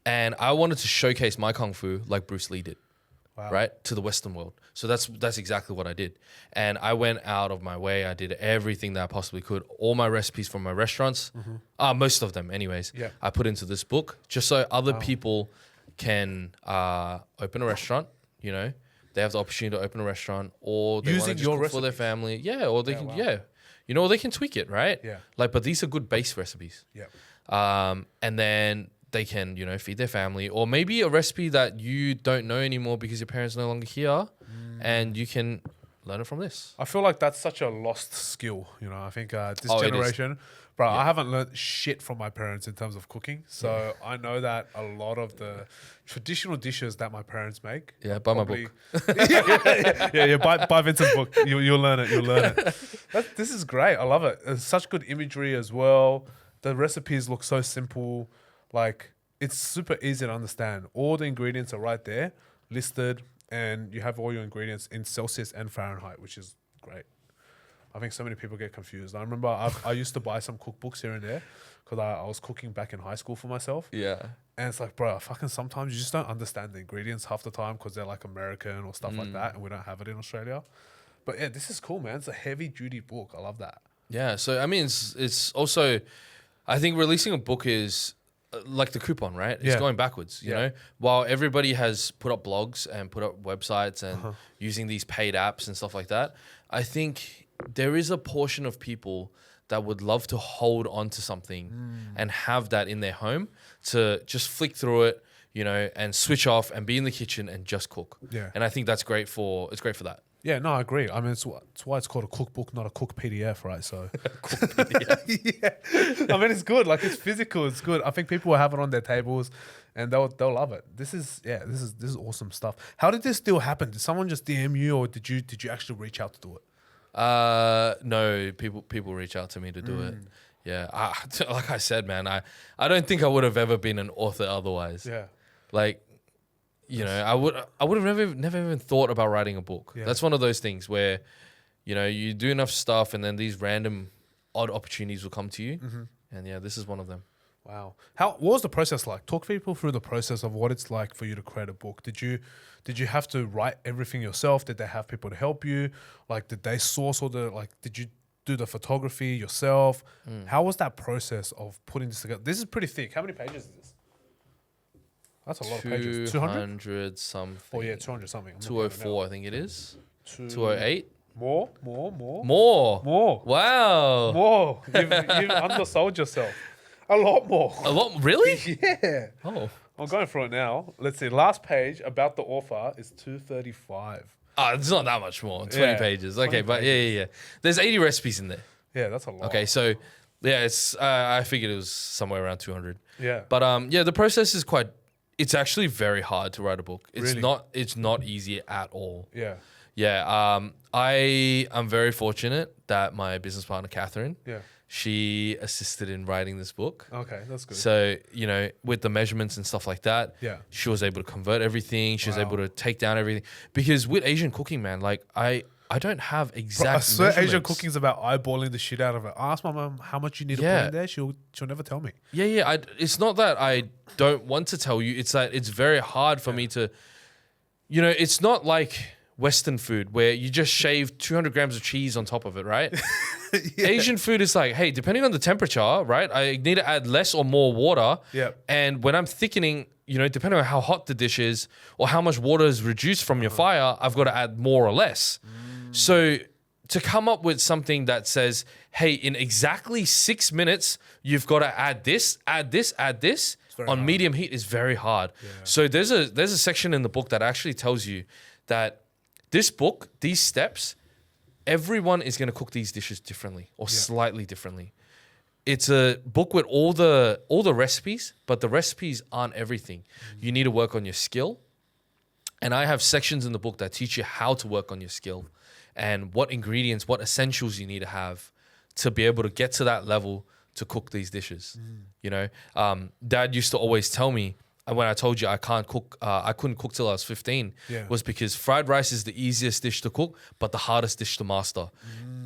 And I wanted to showcase my Kung Fu like Bruce Lee did. Wow. Right, to the Western world. So that's exactly what I did. And I went out of my way. I did everything that I possibly could. All my recipes from my restaurants, most of them anyways, I put into this book just so other people can open a restaurant, you know. They have the opportunity to open a restaurant, or they want to just cook for their family. Yeah, or they can, you know, or they can tweak it, right? Yeah. Like, but these are good base recipes. Yeah. And then they can, you know, feed their family, or maybe a recipe that you don't know anymore because your parents are no longer here, and you can learn it from this. I feel like that's such a lost skill. You know, I think this generation, bro, I haven't learned shit from my parents in terms of cooking. So I know that a lot of the traditional dishes that my parents make. Yeah, buy my book. Buy Vincent's book. You'll learn it. You'll learn it. This is great. I love it. It's such good imagery as well. The recipes look so simple. Like, it's super easy to understand. All the ingredients are right there, listed, and you have all your ingredients in Celsius and Fahrenheit, which is great. I think so many people get confused. I remember I used to buy some cookbooks here and there because I was cooking back in high school for myself. Yeah. And it's like, bro, fucking sometimes you just don't understand the ingredients half the time because they're like American or stuff like that, and we don't have it in Australia. But yeah, this is cool, man. It's a heavy-duty book. I love that. Yeah, so I mean, it's also, I think releasing a book is like the coupon, right? It's going backwards, you know? While everybody has put up blogs and put up websites and using these paid apps and stuff like that, I think there is a portion of people that would love to hold on to something and have that in their home to just flick through it, you know, and switch off and be in the kitchen and just cook. Yeah. And I think that's great for that. Yeah, no, I agree. I mean, it's why it's called a cookbook, not a cook PDF, right? So, Cook PDF. yeah, I mean, it's good. Like, it's physical. It's good. I think people will have it on their tables, and they'll love it. This is awesome stuff. How did this deal happen? Did someone just DM you, or did you actually reach out to do it? No, people reach out to me to do it. Yeah, like I said, man, I don't think I would have ever been an author otherwise. Yeah, like, you know, I would have never even thought about writing a book. Yeah. That's one of those things where, you know, you do enough stuff and then these random odd opportunities will come to you. And yeah, this is one of them. Wow. What was the process like? Talk people through the process of what it's like for you to create a book. Did you have to write everything yourself? Did they have people to help you? Like, did they source all did you do the photography yourself? How was that process of putting this together? This is pretty thick. How many pages is this? That's a lot of pages. 200 something. Oh yeah, 200 something. 204, I think it is. 208. More. Wow. More. You've undersold yourself. A lot more. A lot, really? Yeah. Oh. I'm going through it now. Let's see. Last page about the author is 235. It's not that much more. 20 pages. Okay, 20 but yeah. There's 80 recipes in there. Yeah, that's a lot. Okay, so yeah, it's I figured it was somewhere around 200. Yeah. But the process is it's actually very hard to write a book. It's Really? it's not easy at all. Yeah. Yeah, I'm very fortunate that my business partner Catherine, Yeah. she assisted in writing this book. Okay, that's good. So, you know, with the measurements and stuff like that, Yeah. she was able to convert everything. She was Wow. able to take down everything. Because with Asian cooking, man, like I don't have Bro, exact I swear Asian measurements. cooking's about eyeballing the shit out of it. I ask my mum how much you need to put in there. She'll never tell me. Yeah. It's not that I don't want to tell you. It's that it's very hard for me to, you know, it's not like Western food where you just shave 200 grams of cheese on top of it, right? Asian food is like, hey, depending on the temperature, right? I need to add less or more water. Yep. And when I'm thickening, you know, depending on how hot the dish is or how much water is reduced from your fire, I've got to add more or less. So to come up with something that says, hey, in exactly 6 minutes, you've got to add this on hard. medium heat is very hard. Yeah. So there's a section in the book that actually tells you that this book, these steps, everyone is going to cook these dishes differently or slightly differently. It's a book with all the recipes, but the recipes aren't everything. You need to work on your skill. And I have sections in the book that teach you how to work on your skill. and what ingredients, what essentials you need to have to be able to get to that level to cook these dishes. You know, Dad used to always tell me, and when I told you I couldn't cook till I was 15, was because fried rice is the easiest dish to cook, but the hardest dish to master.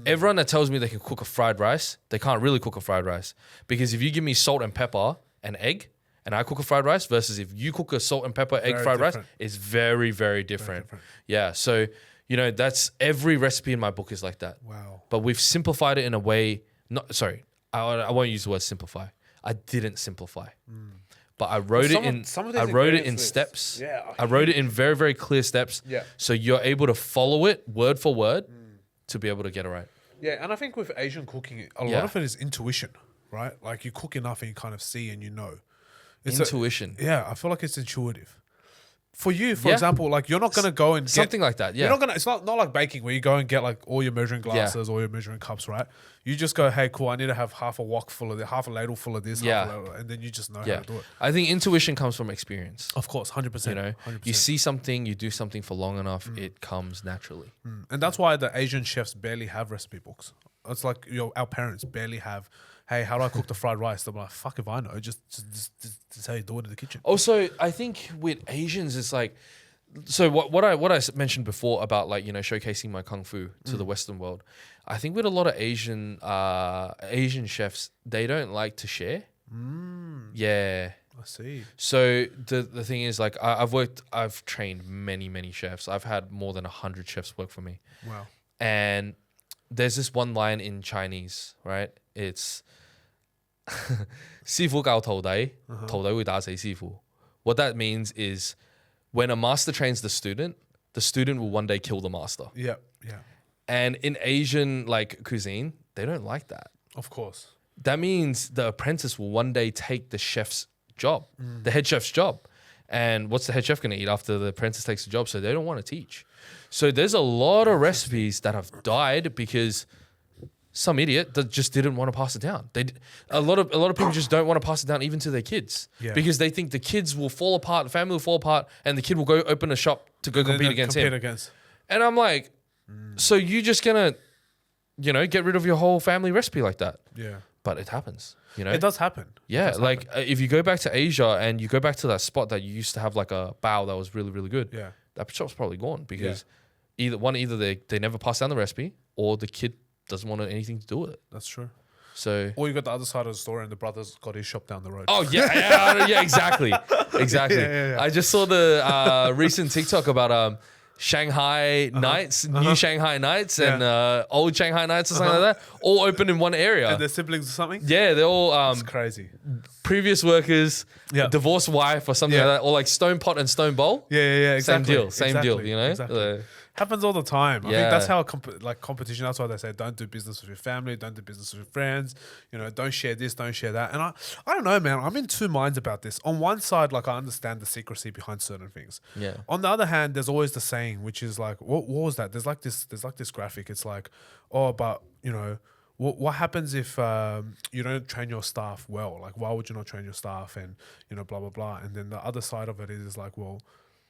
Everyone that tells me they can cook a fried rice, they can't really cook a fried rice. Because if you give me salt and pepper and egg, and I cook a fried rice, versus if you cook a salt and pepper egg fried rice, it's very, very different. Yeah, so, you know, that's every recipe in my book is like that. Wow. But we've simplified it in a way, I won't use the word simplify. I didn't simplify. But I wrote it in steps. Yeah. I wrote it in very, very clear steps. Yeah. So you're able to follow it word for word to be able to get it right. Yeah, and I think with Asian cooking, a lot of it is intuition, right? Like you cook enough and you kind of see and you know. It's Intuition. I feel like it's intuitive. For you, for example, like you're not gonna go and get something like that. Yeah, you're not gonna. It's not like baking where you go and get like all your measuring glasses, all your measuring cups, right? You just go, hey, cool. I need to have half a wok full of this, half a ladle full of this, half a ladle, and then you just know how to do it. I think intuition comes from experience. Of course, 100%. You know, 100%. you see something, you do something for long enough, it comes naturally. And that's why the Asian chefs barely have recipe books. It's like our parents barely have. Hey, how do I cook the fried rice? They're like, fuck if I know. Just how you do it in the kitchen. Also, I think with Asians, it's like, so what I mentioned before about like, you know, showcasing my kung fu to the Western world. I think with a lot of Asian chefs, they don't like to share. Yeah. I see. So the thing is, like, I've trained many chefs. I've had more than 100 chefs work for me. Wow. And there's this one line in Chinese, right? It's 師傅教徒弟，徒弟會打死師傅. What that means is when a master trains the student will one day kill the master. Yeah. And in Asian like cuisine, they don't like that. Of course. That means the apprentice will one day take the chef's job, the head chef's job. And what's the head chef going to eat after the apprentice takes the job? So they don't want to teach. So there's a lot of recipes that have died because some idiot that just didn't want to pass it down. A lot of people just don't want to pass it down even to their kids because they think the kids will fall apart, the family will fall apart, and the kid will go open a shop to go compete against him. And I'm like, so you just gonna, you know, get rid of your whole family recipe like that? Yeah. But it happens. You know, it does happen. Yeah, like if you go back to Asia and you go back to that spot that you used to have like a bao that was really, really good, that shop's probably gone because either they never pass down the recipe or the kid doesn't want anything to do with it. That's true. So, or you got the other side of the story and the brother's got his shop down the road. Oh yeah, exactly. I just saw the recent TikTok about Shanghai Nights, new Shanghai Nights, and old Shanghai Nights or something like that, all open in one area. And their siblings or something? Yeah, they're all it's crazy. Previous workers, divorced wife or something like that, or like Stone Pot and Stone Bowl. Yeah, exactly. Same deal, you know? Exactly. Happens all the time. I think that's how competition, that's why they say don't do business with your family, don't do business with your friends, you know, don't share this, don't share that. And I don't know, man, I'm in two minds about this. On one side, like I understand the secrecy behind certain things. Yeah. On the other hand, there's always the saying, which is like, what was that? There's like this graphic. It's like, oh, but you know, what happens if you don't train your staff well? Like, why would you not train your staff? And, you know, blah, blah, blah. And then the other side of it is like, well,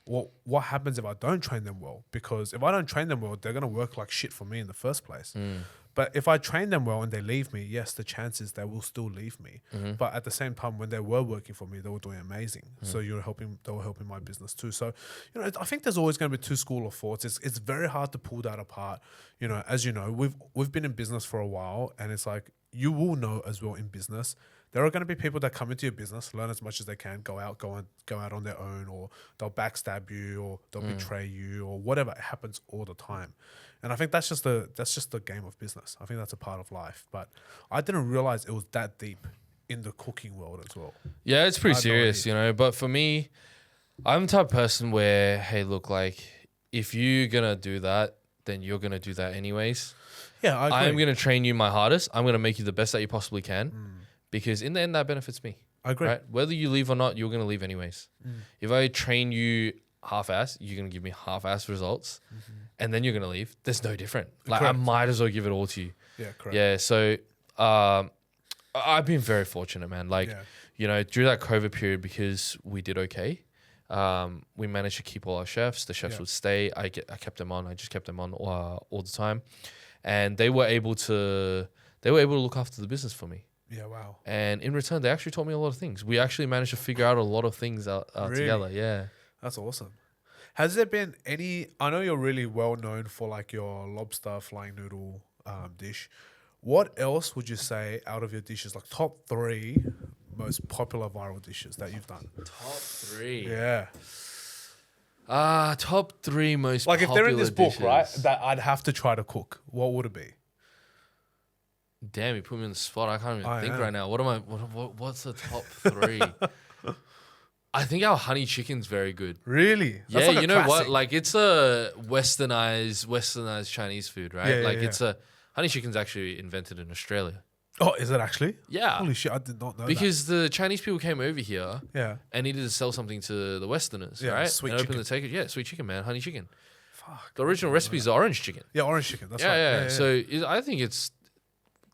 what happens if I don't train them well? Because if I don't train them well, they're going to work like shit for me in the first place. But if I train them well and they leave me, yes, the chances they will still leave me. But at the same time, when they were working for me, they were doing amazing. So they were helping my business too. So, you know, I think there's always going to be two school of thoughts. It's very hard to pull that apart. You know, as you know, we've been in business for a while, and it's like, you will know as well in business, there are going to be people that come into your business, learn as much as they can, go out on their own, or they'll backstab you, or they'll betray you, or whatever. It happens all the time, and I think that's just the game of business. I think that's a part of life. But I didn't realize it was that deep in the cooking world as well. Yeah, it's pretty serious, you know. But for me, I'm the type of person where, hey, look, like if you're gonna do that, then you're gonna do that anyways. Yeah, I agree. I'm gonna train you my hardest. I'm gonna make you the best that you possibly can. Because in the end, that benefits me. I agree. Right? Whether you leave or not, you're going to leave anyways. If I train you half-ass, you're going to give me half-ass results, and then you're going to leave. There's no different. Like, correct. I might as well give it all to you. Yeah, correct. Yeah, so I've been very fortunate, man. Like, you know, through that COVID period, because we did okay, We managed to keep all our chefs. The chefs would stay. I kept them on. I just kept them on all the time, and they were able to look after the business for me. Yeah, wow. And in return, they actually taught me a lot of things. We actually managed to figure out a lot of things out together. Yeah. That's awesome. Has there been any? I know you're really well known for like your lobster flying noodle dish. What else would you say out of your dishes, like top 3 most popular viral dishes that you've done? Top 3. Yeah. Top 3 most like if popular they're in this book, dishes. right? That I'd have to try to cook. What would it be? Damn, you put me on the spot. I can't even think am. right now. What's the top 3? I think our honey chicken's very good. Really? That's Yeah, like a you know what? classic. Like it's a westernized Chinese food, right? Yeah, like yeah. it's a honey chicken's actually invented in Australia. Oh, is it actually? Yeah. Holy shit! I did not know Because the Chinese people came over here that. Yeah. and needed to sell something to the Westerners, Yeah, right? sweet and open chicken. the take Yeah, sweet chicken, man, honey chicken. Fuck. The original recipe is orange chicken. Yeah, orange chicken. That's Yeah, right. yeah. So I think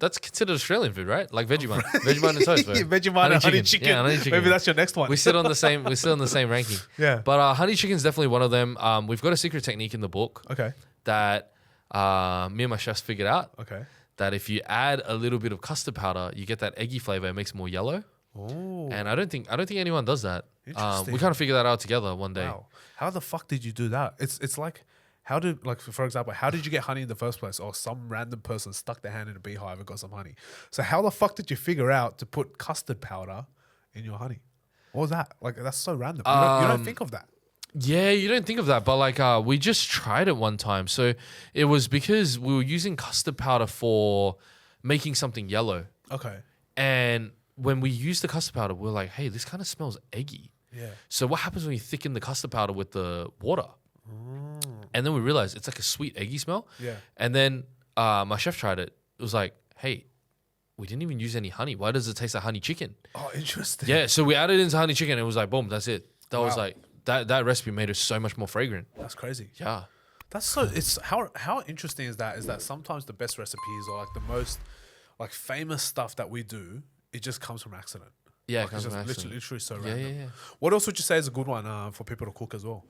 that's considered Australian food, right? Like Vegemite, Vegemite and toast, bro. Vegemite and honey chicken. Yeah, honey chicken. Maybe that's your next one. We sit on the same. We sit on the same ranking. Yeah. But honey chicken's definitely one of them. We've got a secret technique in the book Okay. that me and my chefs figured out. Okay. That if you add a little bit of custard powder, you get that eggy flavor. It makes it more yellow. Oh. And I don't think anyone does that. Interesting. We kind of figured that out together one day. Wow. How the fuck did you do that? It's like, how did, like, for example, how did you get honey in the first place? Or some random person stuck their hand in a beehive and got some honey. So how the fuck did you figure out to put custard powder in your honey? What was that? Like, that's so random. You don't think of that. Yeah, you don't think of that, but like we just tried it one time. So it was because we were using custard powder for making something yellow. Okay. And when we used the custard powder, we were like, hey, this kind of smells eggy. Yeah. So what happens when you thicken the custard powder with the water? And then we realized it's like a sweet eggy smell. Yeah. And then my chef tried it. It was like, hey, we didn't even use any honey. Why does it taste like honey chicken? Oh, interesting. Yeah, so we added into honey chicken and it was like, boom, that's it. That was Wow. like, that recipe made it so much more fragrant. That's crazy. Yeah. That's so. It's how interesting is that? Is that sometimes the best recipes or like the most like famous stuff that we do, it just comes from accident. Yeah, Like, it comes it's from just accident. literally so Yeah, random. yeah, What else would you say is a good one for people to cook as well?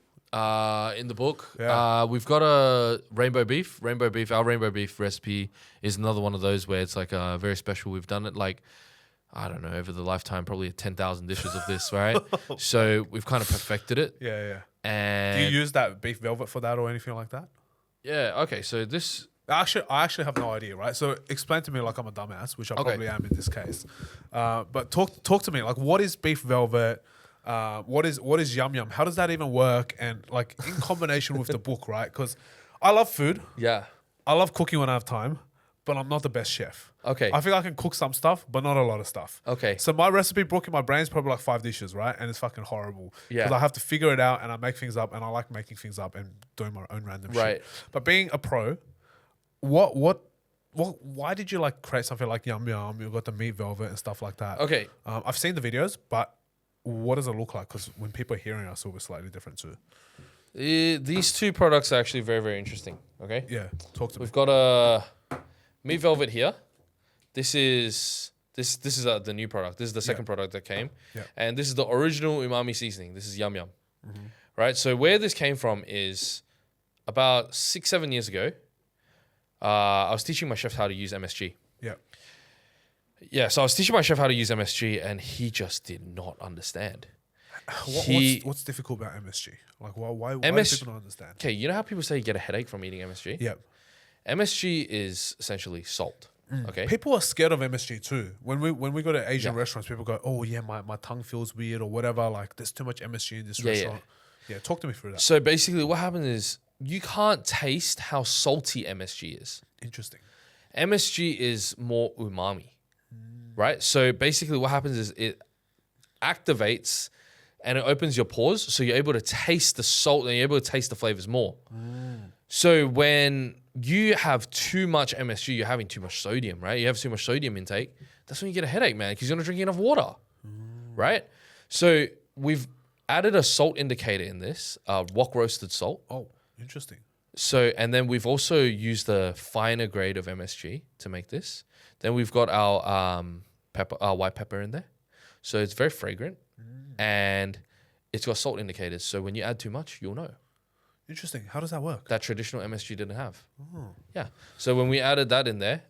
In the book, Yeah. we've got a rainbow beef. Rainbow beef. Our rainbow beef recipe is another one of those where it's like very special. We've done it like, I don't know, over the lifetime, probably 10,000 dishes of this, right? So we've kind of perfected it. Yeah, yeah. And Do you use that beef velvet for that or anything like that? yeah, okay. So this, I actually have no idea, right? So explain to me like I'm a dumbass, which I Okay. probably am in this case. But talk to me like what is beef velvet? What is yum yum? How does that even work? And like in combination with the book, right? Because I love food. yeah. I love cooking when I have time, but I'm not the best chef. Okay. I think I can cook some stuff, but not a lot of stuff. Okay. So my recipe book in my brain is probably like 5 dishes, right? And it's fucking horrible. Yeah. Because I have to figure it out and I make things up and I like making things up and doing my own random Right. shit. But being a pro, why did you like create something like Yum Yum? You got the meat velvet and stuff like that. Okay. I've seen the videos, but what does it look like? Because when people are hearing us, it'll be slightly different too. These two products are actually very, very interesting. Okay. Yeah, talk to me. We've got a meat velvet here. This is the new product. This is the second product that came. Yeah. And this is the original umami seasoning. This is Yum Yum. Right? So where this came from is about 6-7 years ago, I was teaching my chef how to use MSG. Yeah. Yeah, so I was teaching my chef how to use MSG and he just did not understand. What's difficult about MSG? Like why do MS people not understand? Okay, you know how people say you get a headache from eating MSG? Yeah. MSG is essentially salt. Okay. People are scared of MSG too. When we go to Asian Yeah. restaurants, people go, "Oh yeah, my tongue feels weird or whatever." Like there's too much MSG in this Yeah, yeah. restaurant. Yeah, talk to me through that. So basically what happens is you can't taste how salty MSG is. Interesting. MSG is more umami, right? So basically what happens is it activates and it opens your pores so you're able to taste the salt and you're able to taste the flavors more. So when you have too much MSG, you're having too much sodium, right? You have too much sodium intake. That's when you get a headache, man, because you're not drinking enough water, right? So we've added a salt indicator in this, wok roasted salt. Oh, interesting. So, and then we've also used the finer grade of MSG to make this. Then we've got our white pepper in there. So it's very fragrant and it's got salt indicators. So when you add too much, you'll know. Interesting. How does that work? That traditional MSG didn't have. Oh. Yeah. So when we added that in there,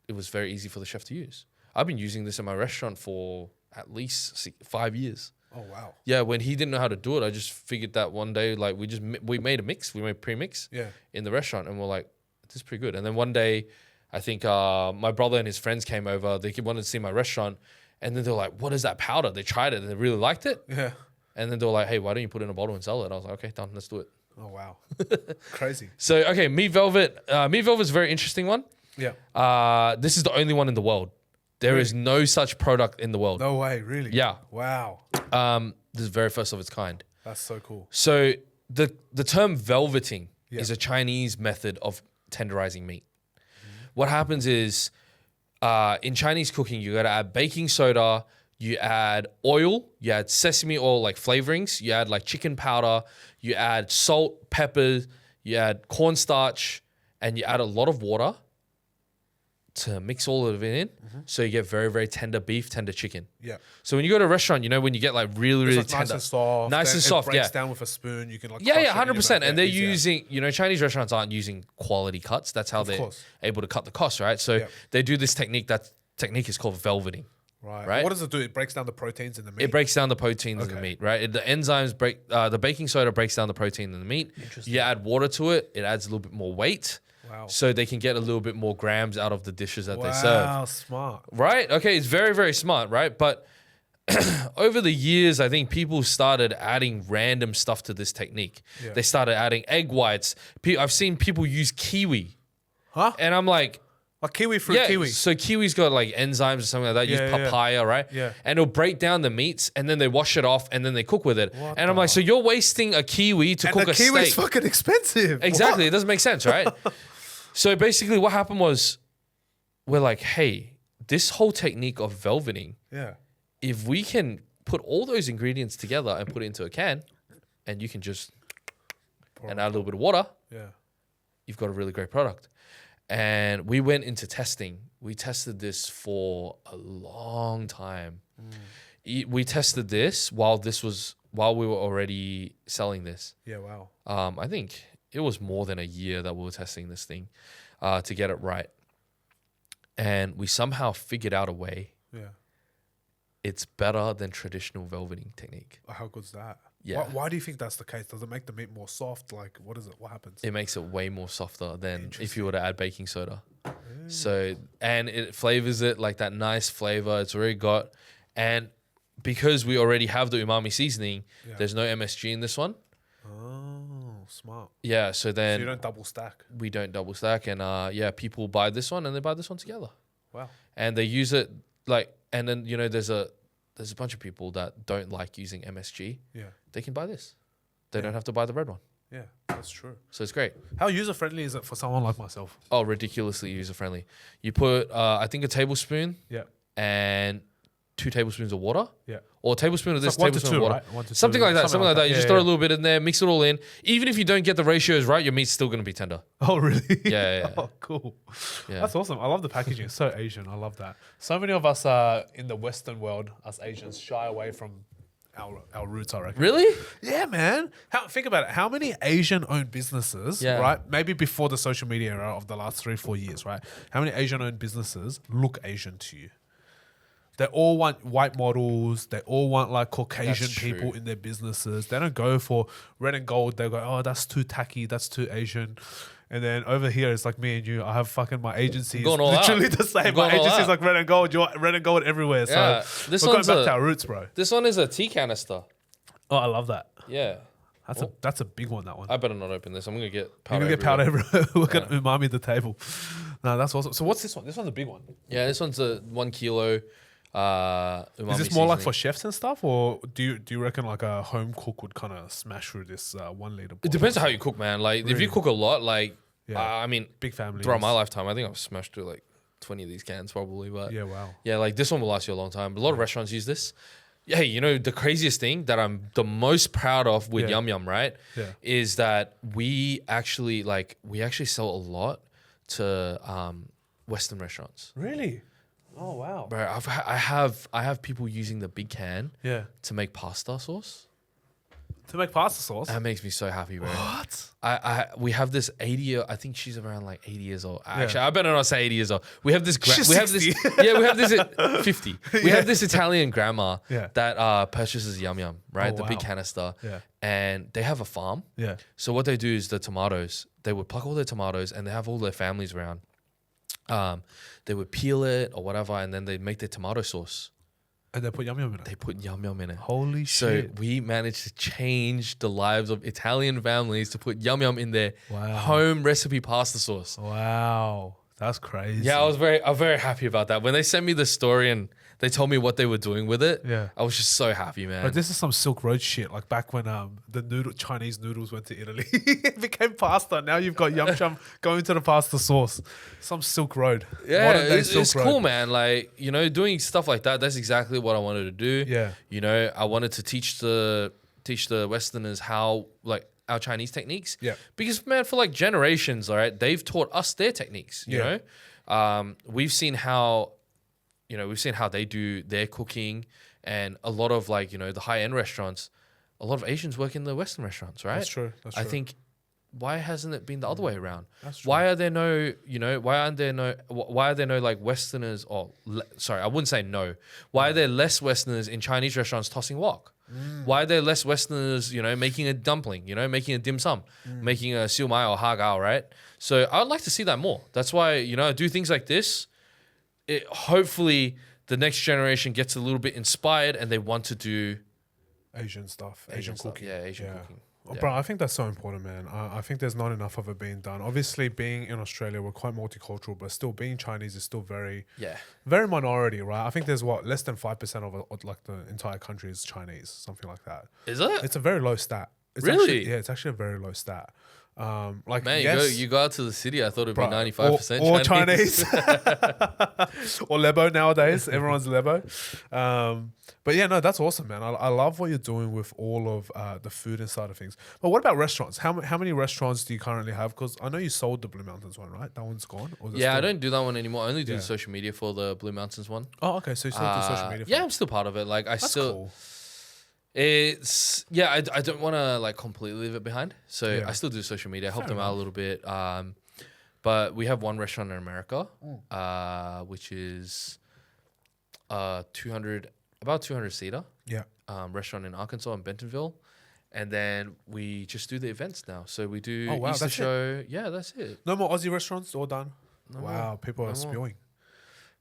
it was very easy for the chef to use. I've been using this in my restaurant for at least 5 years. Oh, wow. Yeah, when he didn't know how to do it, I just figured that one day, like we made a mix, we made pre-mix in the restaurant, and we're like, this is pretty good. And then one day, I think my brother and his friends came over. They wanted to see my restaurant, and then they're like, what is that powder? They tried it and they really liked it. Yeah. And then they were like, hey, why don't you put it in a bottle and sell it? I was like, okay, done, let's do it. Oh, wow. Crazy. So, okay, meat velvet. Meat velvet is a very interesting one. Yeah. This is the only one in the world. There is no such product in the world. No way, really? Yeah. Wow. This is the very first of its kind. That's so cool. So the term velveting is a Chinese method of tenderizing meat. What happens is in Chinese cooking, you got to add baking soda, you add oil, you add sesame oil like flavorings, you add like chicken powder, you add salt, pepper, you add cornstarch, and you add a lot of water to mix all of it in. So you get very, very tender beef, tender chicken. Yeah. So when you go to a restaurant, you know, when you get like really, really It's like tender. nice and soft. Nice and soft, It breaks yeah. down with a spoon. You can like Yeah, crush yeah, it in your 100%. mouth. And they're easier. using, you know, Chinese restaurants aren't using quality cuts. That's how they're course. able to cut the cost, right? So they do this technique. That technique is called velveting. Right. What does it do? It breaks down the proteins in the meat. It breaks down the proteins in the meat, right? The enzymes break, the baking soda breaks down the protein in the meat. You add water to it, it adds a little bit more weight. Wow. So they can get a little bit more grams out of the dishes that they serve. Wow, smart. Right? Okay, it's very, very smart, right? But over the years, I think people started adding random stuff to this technique. Yeah. They started adding egg whites. I've seen people use kiwi. Huh? And I'm like, Like kiwi fruit, yeah, kiwi. so kiwi's got like enzymes or something like that. Use Yeah, yeah. papaya, right? Yeah. And it'll break down the meats, and then they wash it off, and then they cook with it. And I'm like, so you're wasting a kiwi to And cook the a kiwi's steak. fucking expensive. Exactly. What? It doesn't make sense, right? So basically what happened was we're like, hey, this whole technique of velveting, Yeah. if we can put all those ingredients together and put it into a can, and you can just and add a little bit of water, Yeah. you've got a really great product. And we went into testing. We tested this for a long time. We tested this while we were already selling this. Yeah, wow. I think it was more than a year that we were testing this thing to get it right. And we somehow figured out a way. Yeah. It's better than traditional velveting technique. How good's that? Yeah. Why do you think that's the case? Does it make the meat more soft? Like, what is it? What happens? It makes it way more softer than if you were to add baking soda. So, and it flavors it like that nice flavor. It's already got, and because we already have the umami seasoning, there's no MSG in this one. Oh, smart. Yeah. So then So you don't double stack. we don't double stack, and people buy this one and they buy this one together, Wow. and they use it like, and then you know there's a bunch of people that don't like using MSG. Yeah. They can buy this. They don't have to buy the red one. Yeah, that's true. So it's great. How user friendly is it for someone like myself? Oh, ridiculously user friendly. You put, I think, a tablespoon Yeah. and 2 tablespoons of water, Yeah. or a tablespoon of this, It's like 1 to tablespoon 2, of water. right? 1 to 2. Something like that. Something like that. You Yeah, just throw a yeah. little bit in there, mix it all in. Even if you don't get the ratios right, your meat's still going to be tender. Oh, really? Yeah. Oh, cool. Yeah. That's awesome. I love the packaging. It's so Asian. I love that. So many of us in the Western world, us Asians, shy away from our roots, I reckon. Really? Yeah, man. Think about it. How many Asian-owned businesses, Yeah. right? Maybe before the social media era of the last 3-4 years, right? How many Asian-owned businesses look Asian to you? They all want white models. They all want like Caucasian That's true. people in their businesses. They don't go for red and gold. They go, oh, that's too tacky. That's too Asian. And then over here, it's like me and you. I have fucking my agency. Going all Literally out. the same. Going My all agency's out. like red and gold. You want red and gold everywhere. Yeah. So This we're going one's back a- to our roots, bro. This one is a tea canister. Oh, I love that. Yeah. That's a big one, that one. I better not open this. I'm going to get You're powder. going to get powder everywhere. everywhere. We're going to umami the table. No, that's awesome. So what's this one? This one's a big one. Yeah, this one's a 1 kilo umami Is this more like seasoning. for chefs and stuff, or do you reckon like a home cook would kind of smash through this 1 liter? It depends on how you cook, man. Like, if Really? you cook a lot, like, Yeah. I mean, Big family. throughout my lifetime, I think I've smashed through like 20 of these cans probably. But Yeah, wow. yeah, like this one will last you a long time. A lot of restaurants use this. Yeah, you know, the craziest thing that I'm the most proud of with Yeah. Yum Yum, right? Yeah. Is that we actually sell a lot to Western restaurants. Really? Oh wow. Bro, I have people using the big can Yeah. to make pasta sauce. To make pasta sauce. That makes me so happy, bro. What? We have this 80 I think she's around like 80 years old. Yeah. Actually, I better not say 80 years old. We have this She's we have 60. this yeah, we have this at 50. We have this Italian grandma Yeah. that purchases Yum Yum, right? Oh, the big wow. canister. Yeah. And they have a farm. Yeah. So what they do is the tomatoes, they would pluck all their tomatoes and they have all their families around. They would peel it or whatever, and then they'd make their tomato sauce. And they put yum yum in it. They put Yum Yum in it. Holy So shit. we managed to change the lives of Italian families to put Yum Yum in their Wow. home recipe pasta sauce. Wow. That's crazy. Yeah, I'm very happy about that. When they sent me the story and they told me what they were doing with it, Yeah. I was just so happy, man. But this is some Silk Road shit. Like back when the Chinese noodles went to Italy, it became pasta. Now you've got yum chum going to the pasta sauce. Some Silk Road. Yeah, Modern day it's Silk cool, Road. man. Like, you know, doing stuff like that, that's exactly what I wanted to do. Yeah. You know, I wanted to teach the Westerners how, like, our Chinese techniques. Yeah. Because, man, for like generations, all right, they've taught us their techniques, you Yeah. know? We've seen how they do their cooking, and a lot of, like, you know, the high-end restaurants, a lot of Asians work in the Western restaurants, right? That's true. That's I true. think, why hasn't it been the other way around? That's true. Why are there no, you know, why are there no like Westerners, sorry, I wouldn't say no. Why are there less Westerners in Chinese restaurants tossing wok? Why are there less Westerners, you know, making a dumpling, you know, making a dim sum, making a siu mai or ha gao, right? So I'd like to see that more. That's why, you know, I do things like this. Hopefully the next generation gets a little bit inspired and they want to do Asian stuff, Asian stuff. cooking. Yeah, Asian cooking. Well, Yeah. Bro, I think that's so important, man. I think there's not enough of it being done. Obviously, being in Australia, we're quite multicultural, but still being Chinese is still very, Yeah. very minority, right? I think there's less than 5% of like the entire country is Chinese, something like that. Is it? It's a very low stat. It's Really? Actually, yeah, it's actually a very low stat. Like, Man, yes, you go out to the city, I thought it'd be Bruh, 95% or Chinese. or Lebo nowadays. Everyone's Lebo. But yeah, no, that's awesome, man. I love what you're doing with all of the food and side of things. But what about restaurants? How many restaurants do you currently have? Because I know you sold the Blue Mountains one, right? That one's gone. Or is it Yeah, I still- don't do that one anymore. I only do Yeah. the social media for the Blue Mountains one. Oh, okay. So you still do social media. Yeah, I'm still part of it. Like, that's cool. I don't want to like completely leave it behind. So Yeah. I still do social media, help Fair them out a little bit. But we have one restaurant in America, which is 200 seater Yeah. restaurant in Arkansas and Bentonville. And then we just do the events now. So we do Oh, wow, Easter that's it? show. Yeah, that's it. No more Aussie restaurants. All done. No Wow, more. people No are more. spewing.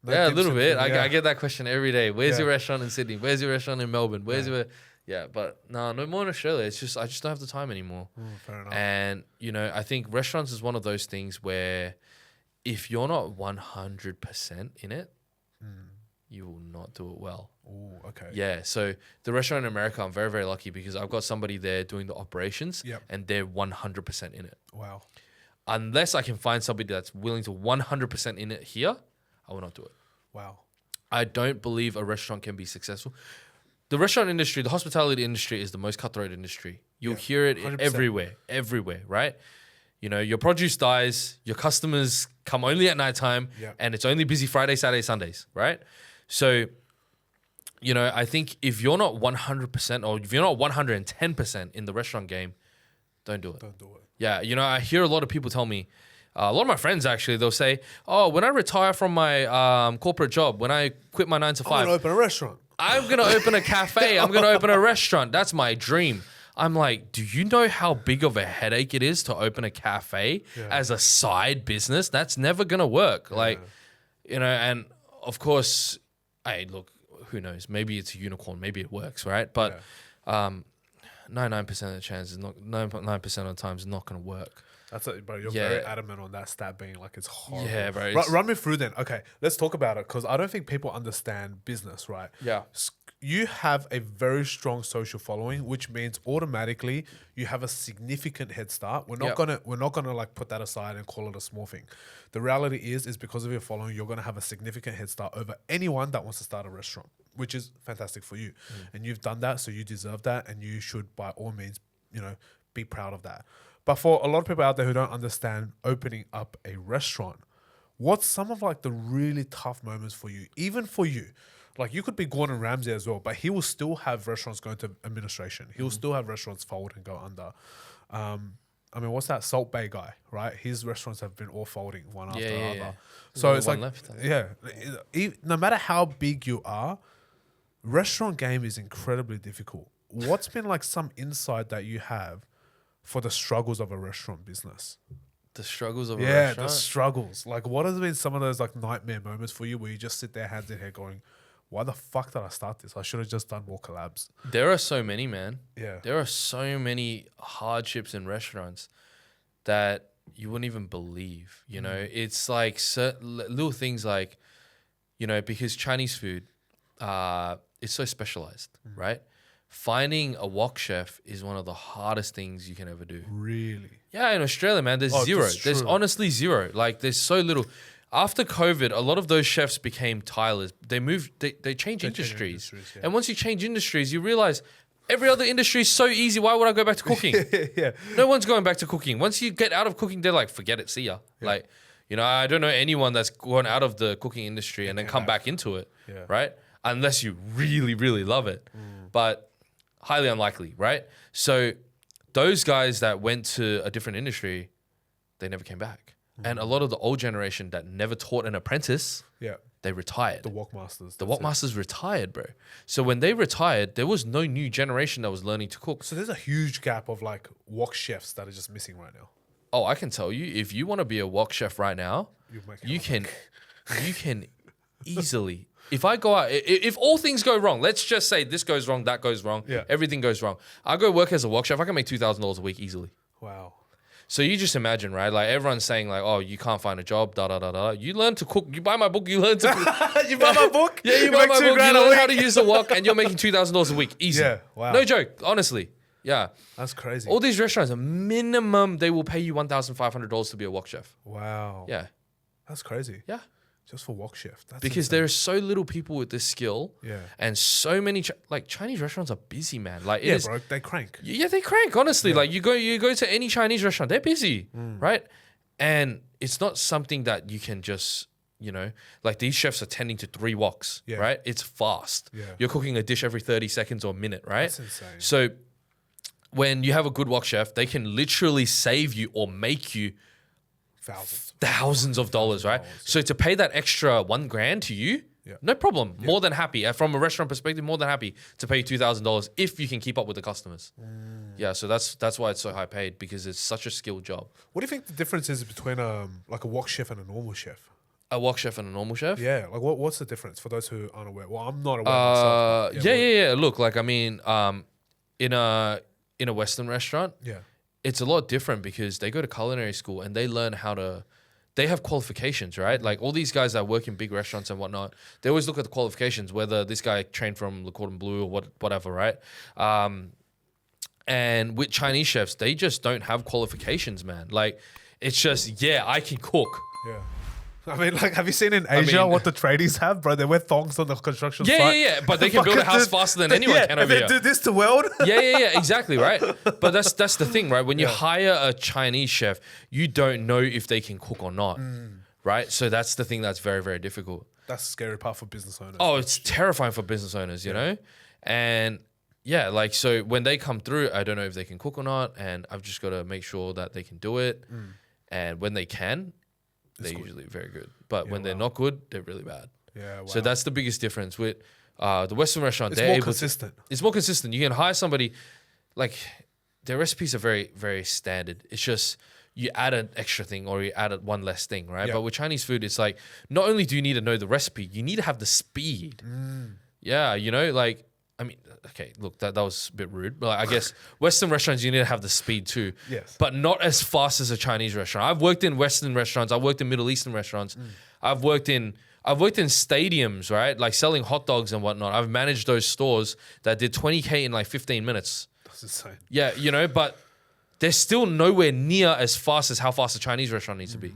No Yeah, a dim little sum bit. food, I get that question every day. Where's Yeah. your restaurant in Sydney? Where's your restaurant in Melbourne? Where's Yeah. your... Yeah, but no more in Australia. It's just, I just don't have the time anymore. Fair enough. And, you know, I think restaurants is one of those things where if you're not 100% in it, you will not do it well. Ooh, okay. Yeah. So the restaurant in America, I'm very, very lucky because I've got somebody there doing the operations Yep. and they're 100% in it. Wow. Unless I can find somebody that's willing to 100% in it here, I will not do it. Wow. I don't believe a restaurant can be successful. The restaurant industry, the hospitality industry is the most cutthroat industry. You'll Yeah, hear it 100%. everywhere, right? You know, your produce dies, your customers come only at nighttime, Yeah. and it's only busy Friday, Saturday, Sundays, right? So, you know, I think if you're not 100% or if you're not 110% in the restaurant game, don't do it. Don't do it. Yeah, you know, I hear a lot of people tell me, a lot of my friends actually, they'll say, oh, when I retire from my corporate job, when I quit my 9 to 5, I'm gonna open a restaurant. I'm going to open a cafe. I'm going to open a restaurant. That's my dream. I'm like, do you know how big of a headache it is to open a cafe as a side business? That's never going to work. Like, you know, and of course, hey, look, who knows? Maybe it's a unicorn. Maybe it works, right? But 99% of the chances, 99% of the times, it's not going to work. That's it, bro. You're Yeah. very adamant on that stat being like it's horrible. Yeah, bro, Ru- it's- Run me through then. Okay, let's talk about it because I don't think people understand business, right? Yeah. You have a very strong social following, which means automatically you have a significant head start. We're not gonna like put that aside and call it a small thing. The reality is because of your following, you're gonna have a significant head start over anyone that wants to start a restaurant, which is fantastic for you. And you've done that, so you deserve that, and you should by all means, you know, be proud of that. But for a lot of people out there who don't understand opening up a restaurant, what's some of like the really tough moments for you, even for you? Like you could be Gordon Ramsay as well, but he will still have restaurants going to administration. He will still have restaurants fold and go under. I mean, what's that Salt Bay guy, right? His restaurants have been all folding one after another. Yeah. So There's it's only like, one left, no matter how big you are, restaurant game is incredibly difficult. What's been like some insight that you have for the struggles of a restaurant business? The struggles of a Yeah, restaurant. the struggles. Like, what has been some of those like nightmare moments for you where you just sit there, hands in head, going, "Why the fuck did I start this? I should have just done more collabs." There are so many, man. Yeah, There are so many hardships in restaurants that you wouldn't even believe. You know, it's like little things like, you know, because Chinese food, it's so specialized, right? Finding a wok chef is one of the hardest things you can ever do. really. Yeah, in Australia, man, there's Oh, zero. that's There's true. honestly zero. Like, there's so little. After COVID, a lot of those chefs became tilers. They moved. They change industries. yeah. And once you change industries, you realize every other industry is so easy. Why would I go back to cooking? Yeah, No one's going back to cooking. Once you get out of cooking, they're like, forget it, see ya. Like, you know, I don't know anyone that's gone out of the cooking industry and then come back into it, Yeah. right? Unless you really, really love it. But highly unlikely, right? So those guys that went to a different industry, they never came back. And a lot of the old generation that never taught an apprentice, yeah. they retired. The wok masters. The wok masters retired, bro. So when they retired, there was no new generation that was learning to cook. So there's a huge gap of like wok chefs that are just missing right now. Oh, I can tell you, if you want to be a wok chef right now, You make it you happen. can, you can easily. If I go out, if all things go wrong, let's just say this goes wrong, that goes wrong, Yeah. everything goes wrong. I go work as a wok chef. I can make $2,000 a week easily. Wow. So you just imagine, right? Like everyone's saying, like, oh, you can't find a job, da da da da. You learn to cook. You buy my book. You learn to. You buy my book? Yeah, you buy make my book. You $2,000 a learn how week? to use the wok, and you're making $2,000 a week, easy. Yeah, wow. No joke, honestly. Yeah. That's crazy. All these restaurants, a minimum, they will pay you $1,500 to be a wok chef. Wow. Yeah. That's crazy. Yeah. Just for wok chef. That's Because insane. there are so little people with this skill. Yeah. And so many, like Chinese restaurants are busy, man. Like, it Yeah, is, bro. They crank. Yeah, they crank, honestly. Like you go to any Chinese restaurant, they're busy, right? And it's not something that you can just, you know, like these chefs are tending to 3 woks, Yeah. right? It's fast. Yeah. You're cooking a dish every 30 seconds or a minute, right? That's insane. So when you have a good wok chef, they can literally save you or make you thousands of dollars, right? So to pay that extra $1,000 to you, Yeah. no problem. More than happy. From a restaurant perspective, more than happy to pay you $2,000 if you can keep up with the customers. Yeah, so that's why it's so high paid, because it's such a skilled job. What do you think the difference is between like a wok chef and a normal chef? A wok chef and a normal chef? Yeah, like what's the difference for those who aren't aware? Well, I'm not aware myself. but Yeah. Look, like, I mean, in a Western restaurant, Yeah. it's a lot different because they go to culinary school and they learn how to. They have qualifications, right? Like all these guys that work in big restaurants and whatnot, they always look at the qualifications, whether this guy trained from Le Cordon Bleu or whatever, right? And with Chinese chefs, they just don't have qualifications, man. Like, it's just, yeah, I can cook. Yeah. I mean, like, have you seen in Asia mean- what the tradies have, bro? They wear thongs on the construction site. Yeah. But they can build a house faster than anyone can and over they here. do this to weld. Yeah, exactly, right? But that's the thing, right? When you hire a Chinese chef, you don't know if they can cook or not, right? So that's the thing that's very, very difficult. That's the scary part for business owners. Oh, it's terrifying for business owners, you know? And yeah, like, so when they come through, I don't know if they can cook or not, and I've just got to make sure that they can do it. And when they can, they're usually very good. But when they're not good, they're really bad. Yeah, wow. So that's the biggest difference with the Western restaurant. It's they're more able consistent. it's more consistent. You can hire somebody, like, their recipes are very, very standard. It's just you add an extra thing or you add one less thing, right? Yeah. But with Chinese food, it's like, not only do you need to know the recipe, you need to have the speed. Yeah, you know, like, I mean, okay, look, that was a bit rude, but I guess Western restaurants, you need to have the speed too. Yes. But not as fast as a Chinese restaurant. I've worked in Western restaurants. I've worked in Middle Eastern restaurants. I've worked in stadiums, right? Like selling hot dogs and whatnot. I've managed those stores that did 20K in like 15 minutes. That's insane. Yeah, you know, but they're still nowhere near as fast as how fast a Chinese restaurant needs to be.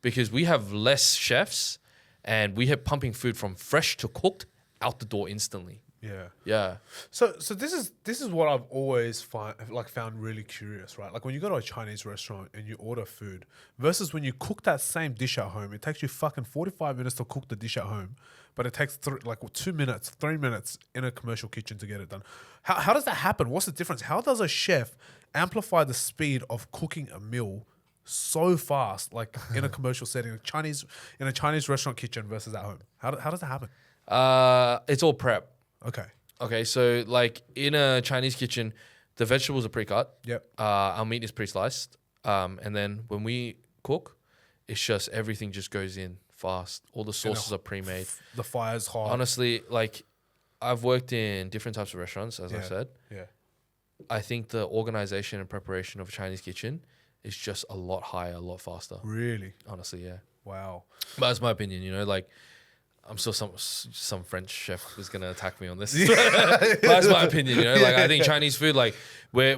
Because we have less chefs and we have pumping food from fresh to cooked out the door instantly. Yeah. Yeah. So this is what I've always found really curious, right? Like when you go to a Chinese restaurant and you order food versus when you cook that same dish at home, it takes you fucking 45 minutes to cook the dish at home, but it takes 2 minutes, 3 minutes in a commercial kitchen to get it done. How does that happen? What's the difference? How does a chef amplify the speed of cooking a meal so fast, like in a commercial setting, in a Chinese restaurant kitchen versus at home? How does that happen? It's all prep. Okay. Okay, so like in a Chinese kitchen, the vegetables are pre-cut. Yep. Our meat is pre-sliced. And then when we cook, it's just everything just goes in fast. All the sauces are pre-made. The fire's hot. Honestly, like I've worked in different types of restaurants, as I said. Yeah. I think the organization and preparation of a Chinese kitchen is just a lot higher, a lot faster. Really? Honestly, yeah. Wow. But that's my opinion, you know, like I'm sure some French chef is gonna attack me on this. But that's my opinion, you know. Like I think Chinese food, like we're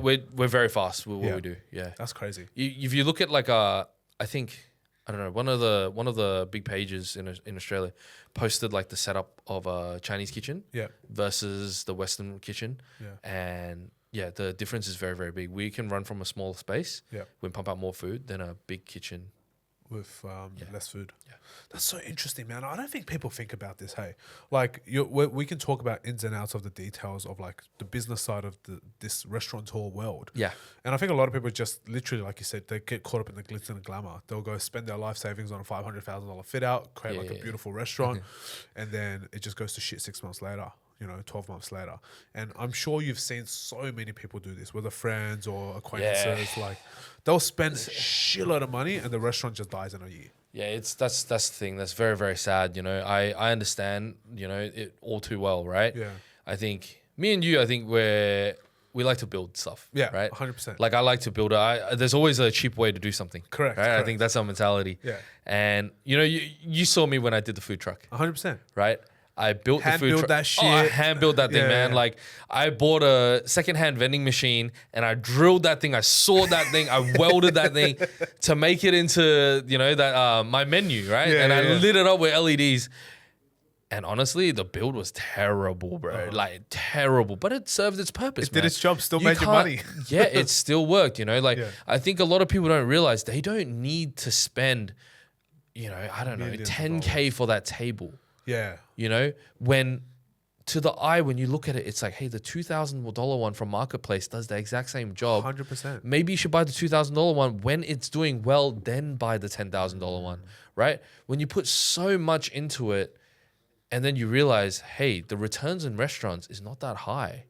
very fast with what we do. Yeah, That's crazy. if you look at like I think I don't know one of the big pages in Australia posted like the setup of a Chinese kitchen versus the Western kitchen, and yeah, the difference is very very big. We can run from a smaller space, we pump out more food than a big kitchen with less food. Yeah. That's so interesting, man. I don't think people think about this. Hey, like we can talk about ins and outs of the details of like the business side of this restaurateur world. Yeah. And I think a lot of people just literally, like you said, they get caught up in the glitz and the glamour. They'll go spend their life savings on a $500,000 fit out, create a beautiful restaurant, and then it just goes to shit 6 months later. 12 months later. And I'm sure you've seen so many people do this, whether friends or acquaintances. Like they'll spend a shitload of money and the restaurant just dies in a year. Yeah, that's the thing. That's very, very sad. I understand, it all too well, right? Yeah. I think me and you, we like to build stuff. Yeah, right. 100%. Like I like to build. There's always a cheap way to do something. Correct. Right. Correct. I think that's our mentality. Yeah. And you saw me when I did the food truck. 100%. Right. I built the food truck. Hand-built that shit. Oh, I hand-built that thing, Yeah, man. yeah. Like, I bought a second-hand vending machine, and I drilled that thing. I sawed that thing. I welded that thing to make it into, my menu, right? Yeah, and I yeah. lit it up with LEDs. And honestly, the build was terrible, bro. Like, terrible. But it served its purpose, It did its job, still made you can't- money. Yeah, it still worked, Yeah. I think a lot of people don't realize they don't need to spend, I don't know, Millions of $10K for that table. Yeah. When to the eye, when you look at it, it's like, hey, the $2,000 one from Marketplace does the exact same job. 100%. Maybe you should buy the $2,000 one when it's doing well, then buy the $10,000 one, right? When you put so much into it and then you realize, hey, the returns in restaurants is not that high.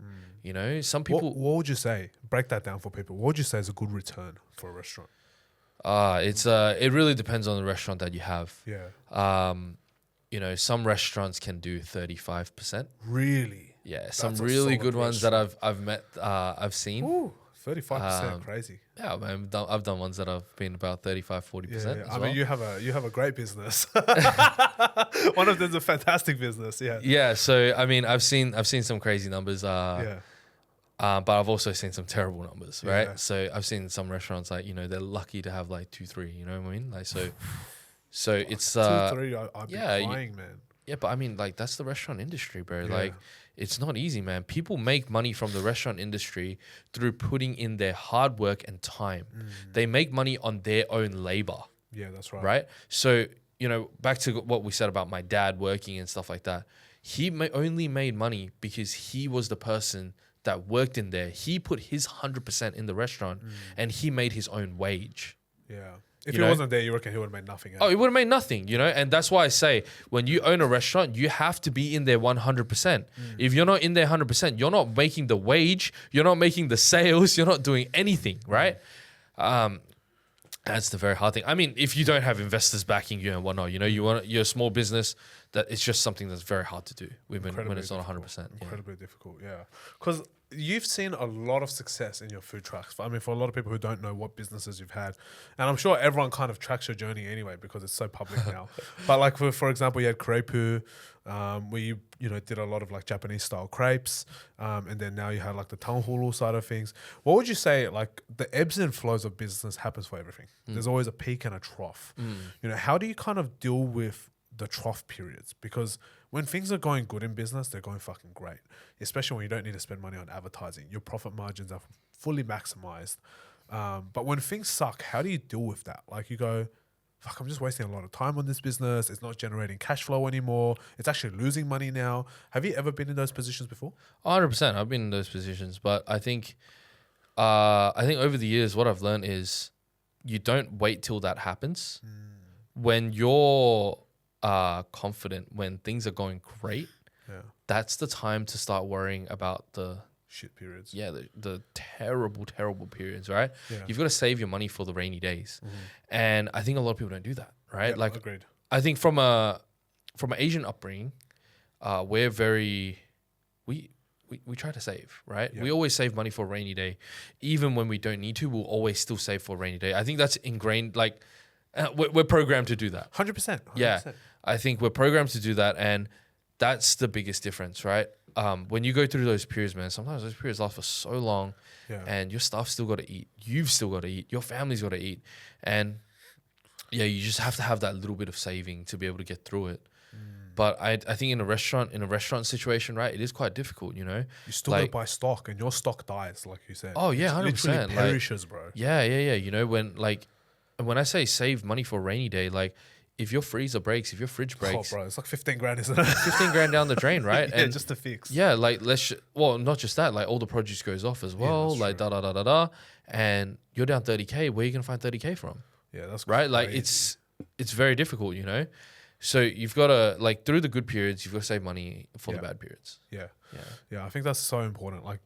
Some people... What would you say? Break that down for people. What would you say is a good return for a restaurant? It really depends on the restaurant that you have. Yeah. Some restaurants can do 35%. Really? Yeah, some That's a really solid good ones that I've seen. Ooh, 35%, crazy. Yeah, man, I've done ones that have been about 35, 40%. Yeah, as I well. mean, you have a great business. One of them's a fantastic business. Yeah. Yeah, so I mean, I've seen some crazy numbers. Yeah. But I've also seen some terrible numbers, right? Yeah. So I've seen some restaurants like they're lucky to have like 2, 3. You know what I mean? Like so it's 2, 3. I'd be crying, man. Yeah, but I mean, like, that's the restaurant industry, bro. Like, it's not easy, man. People make money from the restaurant industry through putting in their hard work and time. They make money on their own labor, Yeah, that's right. right? So, back to what we said about my dad working and stuff like that. He only made money because he was the person that worked in there. He put his 100% in the restaurant and he made his own wage. Yeah. If You he know? wasn't there, you reckon he would have made nothing. Oh, it would have made nothing, And that's why I say, when you own a restaurant, you have to be in there 100%. If you're not in there 100%, you're not making the wage, you're not making the sales, you're not doing anything, right? That's the very hard thing. I mean, if you don't have investors backing you and whatnot, you're a small business, that it's just something that's very hard to do when it's not 100%. Yeah. Incredibly difficult, yeah. Because you've seen a lot of success in your food trucks. I mean, for a lot of people who don't know what businesses you've had, and I'm sure everyone kind of tracks your journey anyway because it's so public now. But like for example, you had Crepu, where you did a lot of like Japanese style crepes, and then now you had like the tanghulu side of things. What would you say, like the ebbs and flows of business happens for everything? There's always a peak and a trough. How do you kind of deal with the trough periods, because when things are going good in business, they're going fucking great, especially when you don't need to spend money on advertising. Your profit margins are fully maximized. But when things suck, how do you deal with that? Like you go, fuck, I'm just wasting a lot of time on this business. It's not generating cash flow anymore. It's actually losing money now. Have you ever been in those positions before? 100%. I've been in those positions, but I think over the years, what I've learned is you don't wait till that happens. When you're confident, when things are going great, that's the time to start worrying about the shit periods. Yeah, the terrible, terrible periods, right? Yeah. You've got to save your money for the rainy days. And I think a lot of people don't do that, right? Yeah, like, agreed. I think from an Asian upbringing, we're very, we try to save, right? Yeah. We always save money for a rainy day. Even when we don't need to, we'll always still save for a rainy day. I think that's ingrained, like, we're programmed to do that. 100%. Yeah, I think we're programmed to do that, and that's the biggest difference, right? When you go through those periods, man, sometimes those periods last for so long, and your staff still got to eat. You've still got to eat. Your family's got to eat, and you just have to have that little bit of saving to be able to get through it. But I think in a restaurant situation, right, it is quite difficult, you know. You still got to buy stock, and your stock dies, like you said. Oh yeah, 100%. Literally perishes, bro. Yeah. You know, when I say save money for a rainy day, like, if your freezer breaks, if your fridge breaks, bro, it's like 15 grand, isn't it? 15 grand down the drain, right? Yeah, and just to fix. Yeah, like not just that, like all the produce goes off as well, like true. da, and you're down 30K. Where are you gonna find 30K from? Yeah, that's right. crazy. Like it's very difficult, you know. So you've got to, like, through the good periods, you've got to save money for the bad periods. Yeah. I think that's so important. Like,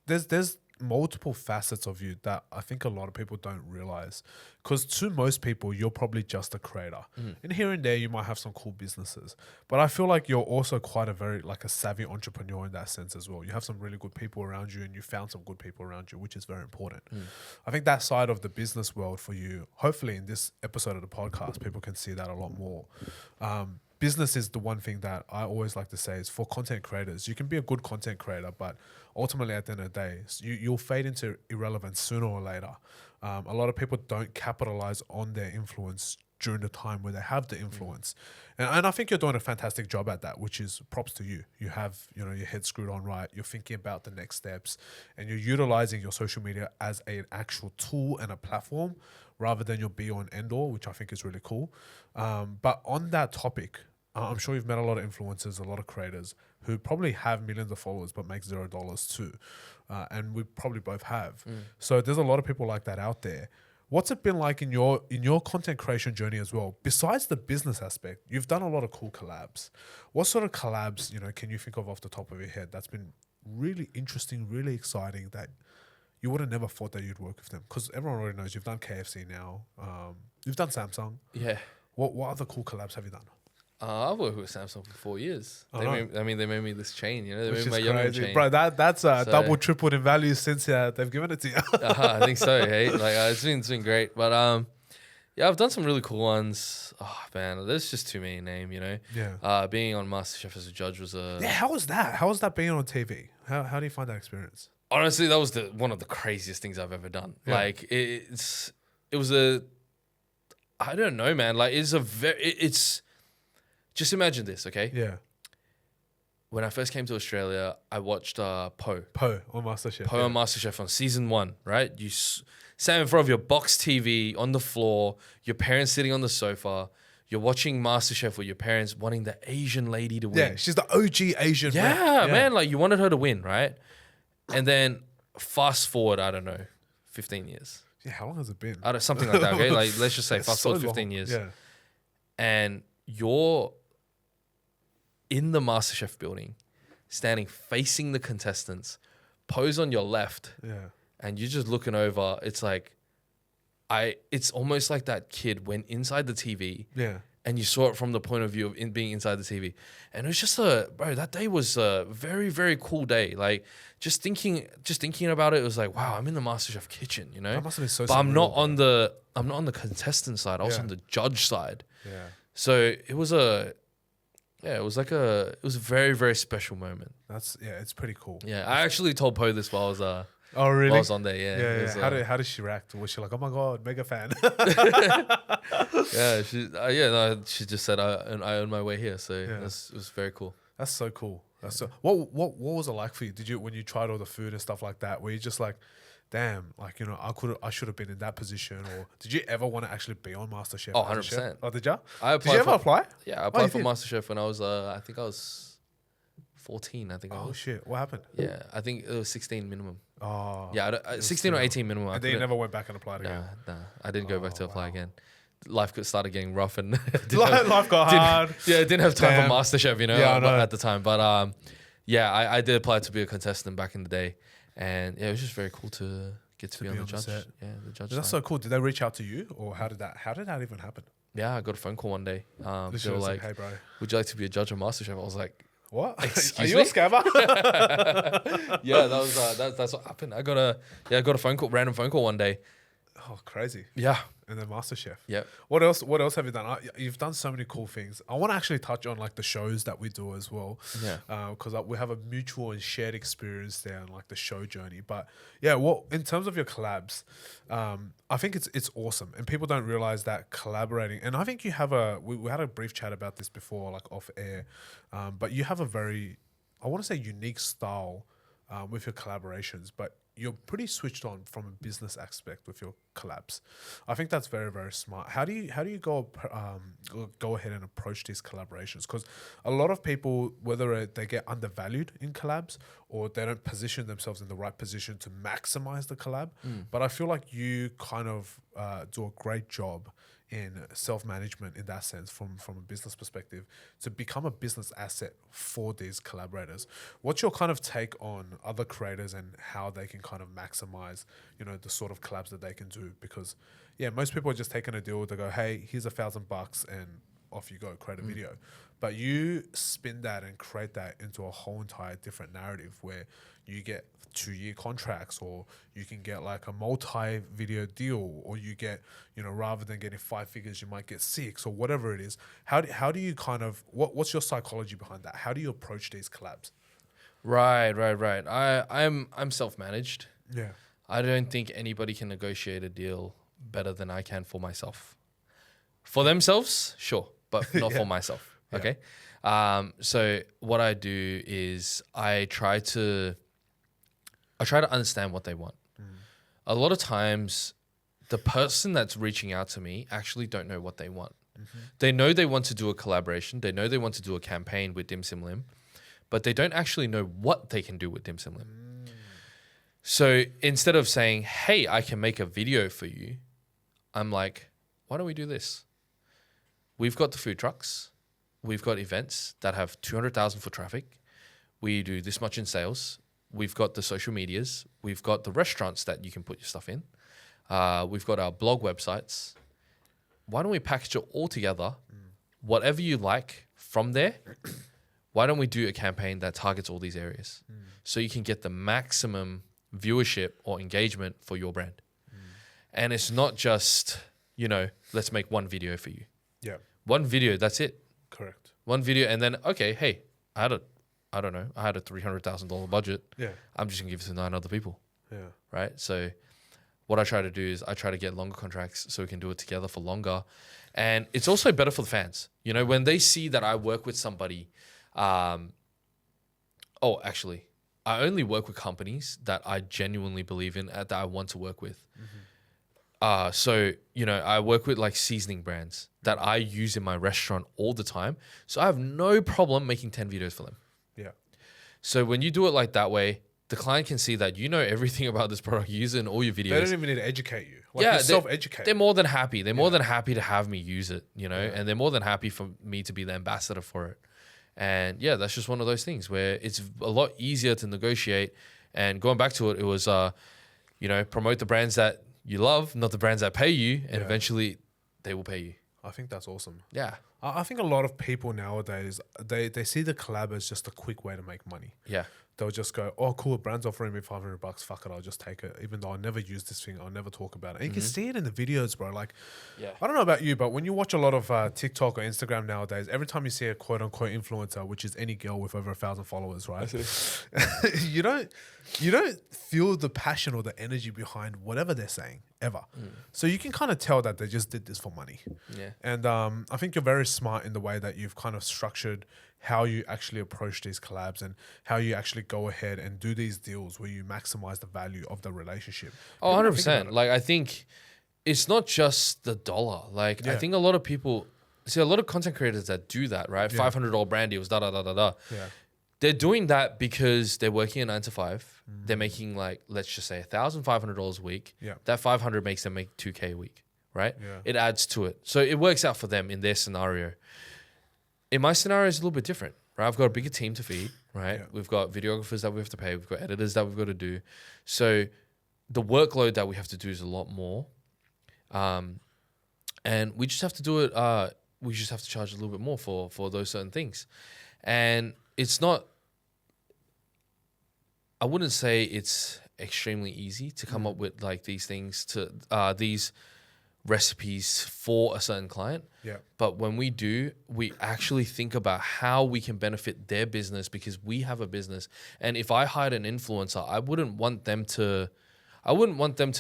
there's multiple facets of you that I think a lot of people don't realize, because to most people you're probably just a creator, and here and there you might have some cool businesses, but I feel like you're also quite a savvy entrepreneur in that sense as well. You have some really good people around you, and you found some good people around you, which is very important. I think that side of the business world for you, hopefully in this episode of the podcast, people can see that a lot more. Business is the one thing that I always like to say is, for content creators, you can be a good content creator, but ultimately at the end of the day, you'll fade into irrelevance sooner or later. A lot of people don't capitalize on their influence during the time where they have the influence. And I think you're doing a fantastic job at that, which is props to you. You have, you know, your head screwed on right. You're thinking about the next steps, and you're utilizing your social media as an actual tool and a platform rather than your be-all and end-all, which I think is really cool. But on that topic, I'm sure you've met a lot of influencers, a lot of creators who probably have millions of followers but make $0 too. And we probably both have. So there's a lot of people like that out there. What's it been like in your content creation journey as well? Besides the business aspect, you've done a lot of cool collabs. What sort of collabs, you know, can you think of off the top of your head that's been really interesting, really exciting, that you would have never thought that you'd work with them? Because everyone already knows you've done KFC now. You've done Samsung. Yeah. What other cool collabs have you done? I've worked with Samsung for 4 years. They made me this chain, you know. They Which made is my Yum crazy. chain. Bro, that's double, tripled in value since they've given it to you. I think so. Hey, like it's been great. But I've done some really cool ones. Oh man, there's just too many names, you know. Yeah. Being on MasterChef as a judge was how was that? How was that being on TV? How do you find that experience? Honestly, that was one of the craziest things I've ever done. Yeah. Like it was I don't know, man. Like it's just imagine this, okay? Yeah. When I first came to Australia, I watched Poe on MasterChef. on MasterChef on season 1, right? You sat in front of your box TV on the floor, your parents sitting on the sofa, you're watching MasterChef with your parents wanting the Asian lady to win. Yeah, she's the OG Asian. Yeah, man, like you wanted her to win, right? And then fast forward, I don't know, 15 years. Yeah, how long has it been? Something like that, okay? Like let's just say It's fast so forward 15 long. years. Yeah. And you're in the MasterChef building, standing facing the contestants, pose on your left, and you're just looking over. It's like, it's almost like that kid went inside the TV, and you saw it from the point of view of being inside the TV, and it was just that day was a very, very cool day. Like just thinking about it, it was like, wow, I'm in the MasterChef kitchen, you know. That must have been so. But I'm not surreal, on the contestant side. I was on the judge side. Yeah. So it was a very, very special moment. It's pretty cool. Yeah, I actually told Poe this while I was Oh, really? While I was on there, yeah. Yeah, It was, How did she react? Was she like, "Oh my god, mega fan"? yeah, she just said I own my way here, so it was very cool. That's so cool. That's so. What was it like for you? Did you when you tried all the food and stuff like that? Were you just like, damn, like I should have been in that position, or did you ever want to actually be on MasterChef? Oh, 100%. Oh, did you? I Did you ever apply? Yeah, I applied for MasterChef when I was I think I was 14. I think I Oh was. shit! What happened? Yeah, I think it was 16 minimum. Oh, Yeah, 16 or 18 minimum. and then you never went back and applied again. Nah, I didn't go back to apply again. Life started getting rough and Life got hard. didn't have time Damn. for MasterChef, you know, Yeah, I know. at the time. But yeah, I did apply to be a contestant back in the day, and yeah, it was just very cool to get to be on the judge. set. Yeah, the judge. That's so cool. Did they reach out to you, or how did that even happen? Yeah, I got a phone call one day. They Literally were was like, "Hey, bro, "Would you like to be a judge on MasterChef?" I was like, what? Excuse Are you me? a scammer?" "Yeah, that was that's what happened." I got a phone call, random phone call one day. Oh, crazy! Yeah, And then MasterChef. yeah. What else? What else have you done? You've done so many cool things. I want to actually touch on like the shows that we do as well. Yeah. Because we have a mutual and shared experience there and like the show journey. But yeah, what in terms of your collabs, I think it's awesome, and people don't realize that collaborating. And I think you have we had a brief chat about this before, like off air. But you have a very, I want to say, unique style with your collaborations, but you're pretty switched on from a business aspect with your collabs. I think that's very, very smart. How do you go ahead and approach these collaborations? Because a lot of people, whether they get undervalued in collabs or they don't position themselves in the right position to maximize the collab, but I feel like you kind of do a great job in self-management in that sense from a business perspective to become a business asset for these collaborators. What's your kind of take on other creators and how they can kind of maximize, the sort of collabs that they can do? Because yeah, most people are just taking a deal to go, hey, here's $1,000 and off you go, create a video. But you spin that and create that into a whole entire different narrative where you get 2-year contracts, or you can get like a multi-video deal, or you get, rather than getting 5 figures, you might get 6 or whatever it is. How do you kind of, what's your psychology behind that? How do you approach these collabs? Right. I'm self-managed. Yeah. I don't think anybody can negotiate a deal better than I can for myself. For themselves, sure, but not for myself. Yeah. Okay. So what I do is I try to understand what they want. A lot of times, the person that's reaching out to me actually don't know what they want. They know they want to do a collaboration. They know they want to do a campaign with DimSimLim, but they don't actually know what they can do with DimSimLim. So instead of saying, hey, I can make a video for you, I'm like, why don't we do this? We've got the food trucks. We've got events that have 200,000 foot traffic. We do this much in sales. We've got the social medias. We've got the restaurants that you can put your stuff in. We've got our blog websites. Why don't we package it all together? Whatever you like from there, why don't we do a campaign that targets all these areas? So you can get the maximum viewership or engagement for your brand. And it's not just, let's make one video for you. Yeah. One video, that's it. Correct. One video, and then, okay, hey, I had a $300,000 budget. Yeah. I'm just gonna give it to 9 other people. Yeah. Right. So what I try to do is I try to get longer contracts so we can do it together for longer. And it's also better for the fans. When they see that I work with somebody, actually, I only work with companies that I genuinely believe in, that I want to work with. So, I work with like seasoning brands that I use in my restaurant all the time. So I have no problem making 10 videos for them. Yeah. So when you do it like that way, the client can see that you know everything about this product, use it in all your videos. They don't even need to educate you. You're self-educate. They're more than happy. They're more than happy to have me use it, and they're more than happy for me to be the ambassador for it. And yeah, that's just one of those things where it's a lot easier to negotiate. And going back to it, it was, promote the brands that you love, not the brands that pay you, and eventually they will pay you. I think that's awesome. Yeah. I think a lot of people nowadays, they see the collab as just a quick way to make money. Yeah. They'll just go, oh, cool, brand's offering me $500. Fuck it, I'll just take it. Even though I'll never use this thing, I'll never talk about it. And you can see it in the videos, bro. Like, I don't know about you, but when you watch a lot of TikTok or Instagram nowadays, every time you see a quote unquote influencer, which is any girl with over 1,000 followers, right? you don't feel the passion or the energy behind whatever they're saying ever. So you can kind of tell that they just did this for money. Yeah. And I think you're very smart in the way that you've kind of structured how you actually approach these collabs and how you actually go ahead and do these deals where you maximize the value of the relationship. Oh, 100%. Like, I think it's not just the dollar. Like, I think a lot of people, see a lot of content creators that do that, right? $500 brand deals, da-da-da-da-da. Yeah. They're doing that because they're working a 9 to 5. They're making, like, let's just say $1,500 a week. Yeah. That 500 makes them make $2K a week, right? Yeah. It adds to it. So it works out for them in their scenario. In my scenario, it's a little bit different, right? I've got a bigger team to feed, right? Yeah. We've got videographers that we have to pay. We've got editors that we've got to do. So the workload that we have to do is a lot more. And we just have to do it. We just have to charge a little bit more for those certain things. And it's not, I wouldn't say it's extremely easy to come up with like these things these recipes for a certain client. Yeah. But when we do, we actually think about how we can benefit their business because we have a business. And if I hired an influencer, I wouldn't want them to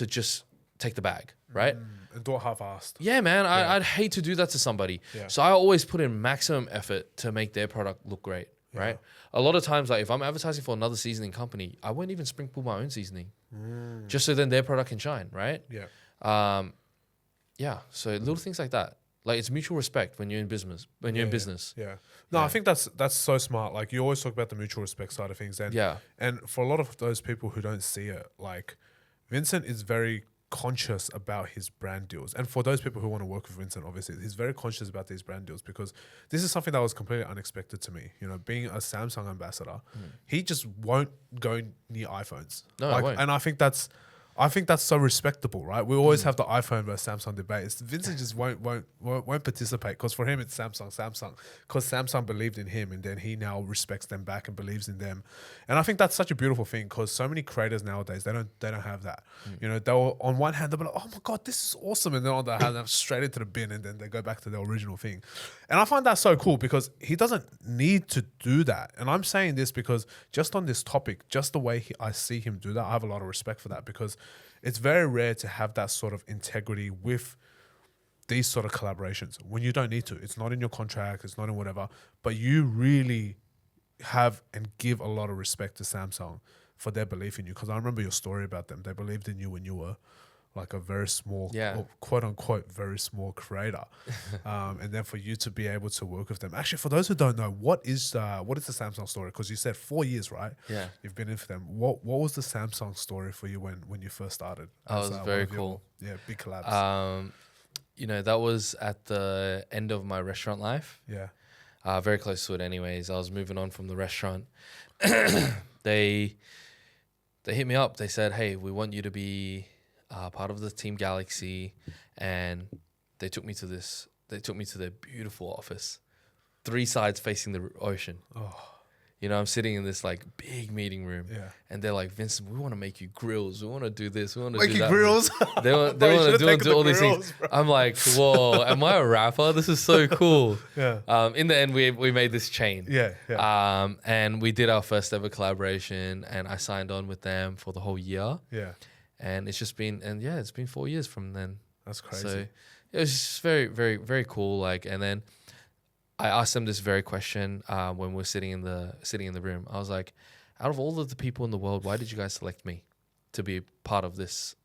just take the bag, right? And do it half-assed. Yeah, man. I'd hate to do that to somebody. Yeah. So I always put in maximum effort to make their product look great, right? A lot of times, like if I'm advertising for another seasoning company, I won't even sprinkle my own seasoning just so then their product can shine, right? Yeah. Yeah. So little things like that. Like it's mutual respect when you're in business. Yeah. No, I think that's so smart. Like you always talk about the mutual respect side of things. And and for a lot of those people who don't see it, like Vincent is very conscious about his brand deals. And for those people who want to work with Vincent, obviously, he's very conscious about these brand deals because this is something that was completely unexpected to me. You know, being a Samsung ambassador, he just won't go near iPhones. No, I won't. And I think that's so respectable, right? We always have the iPhone versus Samsung debate. Vincent just won't participate because for him it's Samsung, because Samsung believed in him and then he now respects them back and believes in them. And I think that's such a beautiful thing because so many creators nowadays they don't have that. You know, they'll on one hand they'll be like, oh my god, this is awesome, and then on the other hand they're straight into the bin and then they go back to the original thing. And I find that so cool because he doesn't need to do that. And I'm saying this because just on this topic, just the way I see him do that, I have a lot of respect for that because it's very rare to have that sort of integrity with these sort of collaborations when you don't need to. It's not in your contract, it's not in whatever, but you really have and give a lot of respect to Samsung for their belief in you. Because I remember your story about them. They believed in you when you were like a very small, or quote unquote, very small creator. And then for you to be able to work with them. Actually, for those who don't know, what is the Samsung story? Because you said 4 years, right? Yeah. You've been in for them. What was the Samsung story for you when you first started? Oh, it was very cool. Big collabs. You know, that was at the end of my restaurant life. Yeah. Very close to it anyways. I was moving on from the restaurant. They hit me up. They said, hey, we want you to be part of the Team Galaxy. And they took me to their beautiful office. 3 sides facing the ocean. Oh. You know, I'm sitting in this like big meeting room. Yeah. And they're like, Vincent, we want to make you grills. We want to do this. We want to Make do you that. grills? They want to do all these things. Bro. I'm like, whoa, am I a rapper? This is so cool. Yeah. In the end, we made this chain. Yeah. And we did our first ever collaboration, and I signed on with them for the whole year. Yeah. And it's been 4 years from then. That's crazy. So it was just very, very, very cool. Like, and then I asked them this very question when we were sitting in the room. I was like, out of all of the people in the world, why did you guys select me to be part of this?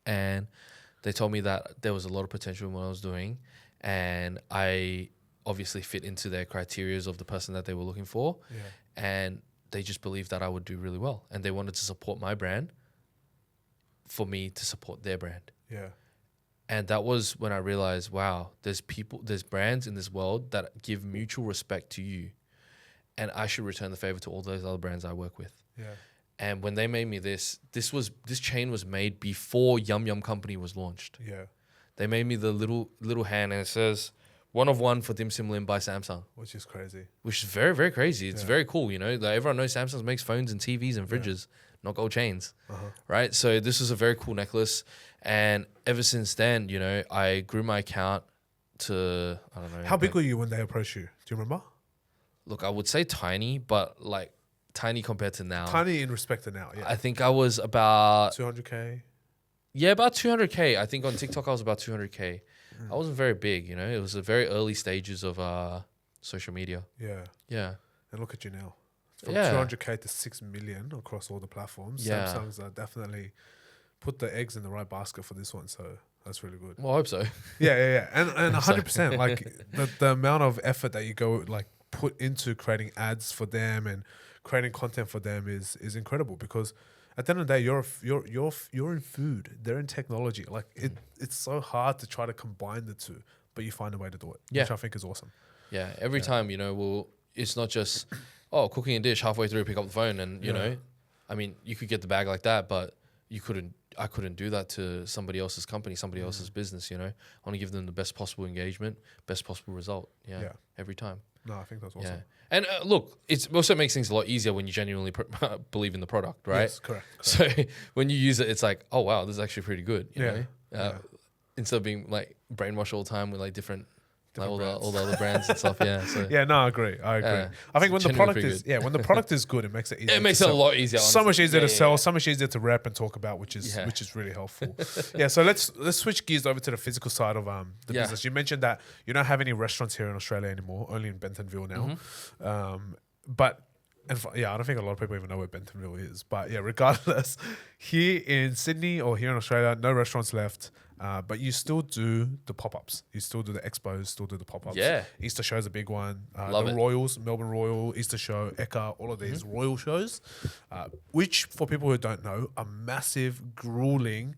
And they told me that there was a lot of potential in what I was doing, and I obviously fit into their criterias of the person that they were looking for. Yeah. And they just believed that I would do really well, and they wanted to support my brand for me to support their brand. Yeah. And that was when I realized, wow, there's brands in this world that give mutual respect to you, and I should return the favor to all those other brands I work with. Yeah. And when they made me this chain was made before Yum Yum Company was launched. Yeah. They made me the little hand, and it says 1 of 1 for DimSimLim by Samsung, which is crazy. which is very, very crazy. It's very cool, you know. Like everyone knows Samsung makes phones and TVs and fridges, not gold chains, right? So this is a very cool necklace, and ever since then, you know, I grew my account to, I don't know. How big were you when they approached you? Do you remember? Look, I would say tiny, but like tiny compared to now. Tiny in respect to now, yeah. I think I was about 200K. Yeah, about 200K. I think on TikTok I was about 200K. I wasn't very big, you know. It was the very early stages of social media. Yeah. Yeah. And look at you now. From Yeah. 200K to 6 million across all the platforms. Yeah. Samsung's definitely put the eggs in the right basket for this one, so that's really good. Well, I hope so. Yeah. And 100%, like the amount of effort that you go like put into creating ads for them and creating content for them is incredible, because at the end of the day, you're in food, they're in technology. Like it's so hard to try to combine the two, but you find a way to do it, Yeah. which I think is awesome. Yeah. Every time, you know, it's not just, cooking a dish, halfway through pick up the phone and, you know, I mean, you could get the bag like that, but I couldn't do that to somebody else's company, somebody else's business, you know. I want to give them the best possible engagement, best possible result. Yeah. Every time. No, I think that's awesome. Yeah. And look, it also makes things a lot easier when you genuinely believe in the product, right? Yes, correct. So when you use it, it's like, oh, wow, this is actually pretty good. You know? Yeah. Instead of being like brainwashed all the time with like different like all brands. the other brands and stuff. Yeah. So Yeah, no, I agree. I think when the genuinely product pretty is when the product is good, it makes it easier. it makes to it a sell. lot easier. So much honestly. easier to Yeah, sell, yeah. so much easier to rep and talk about, which is really helpful. Yeah, so let's switch gears over to the physical side of the business. You mentioned that you don't have any restaurants here in Australia anymore, only in Bentonville now. I don't think a lot of people even know where Bentonville is. But yeah, regardless, here in Sydney or here in Australia, no restaurants left. But you still do the pop-ups. You still do the expos, still do the pop-ups. Yeah. Easter show's a big one. Love the it. Royals, Melbourne Royal, Easter show, Eka, all of these royal shows, which for people who don't know, are massive, grueling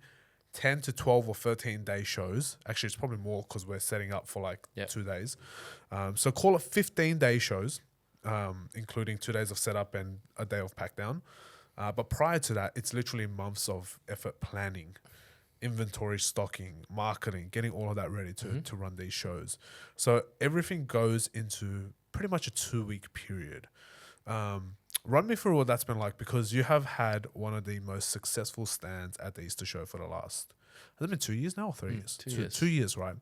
10 to 12 or 13 day shows. Actually, it's probably more because we're setting up for like 2 days. So call it 15-day shows, including 2 days of setup and a day of pack down. But prior to that, it's literally months of effort planning, inventory stocking, marketing, getting all of that ready to run these shows. So everything goes into pretty much a 2-week period. Run me through what that's been like, because you have had one of the most successful stands at the Easter show for the last, has it been 2 years now or 3 years? 2 years. 2 years, right?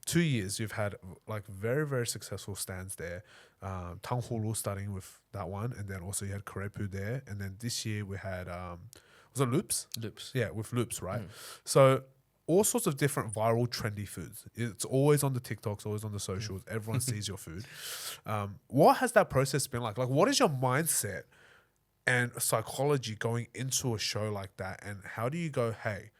2 years you've had like very, very successful stands there. Tanghulu starting with that one, and then also you had Karepu there, and then this year we had was it Loops? Loops. Yeah, with Loops, right? So all sorts of different viral trendy foods. It's always on the TikToks, always on the socials. Everyone sees your food. What has that process been like? Like, what is your mindset and psychology going into a show like that? And how do you go, hey,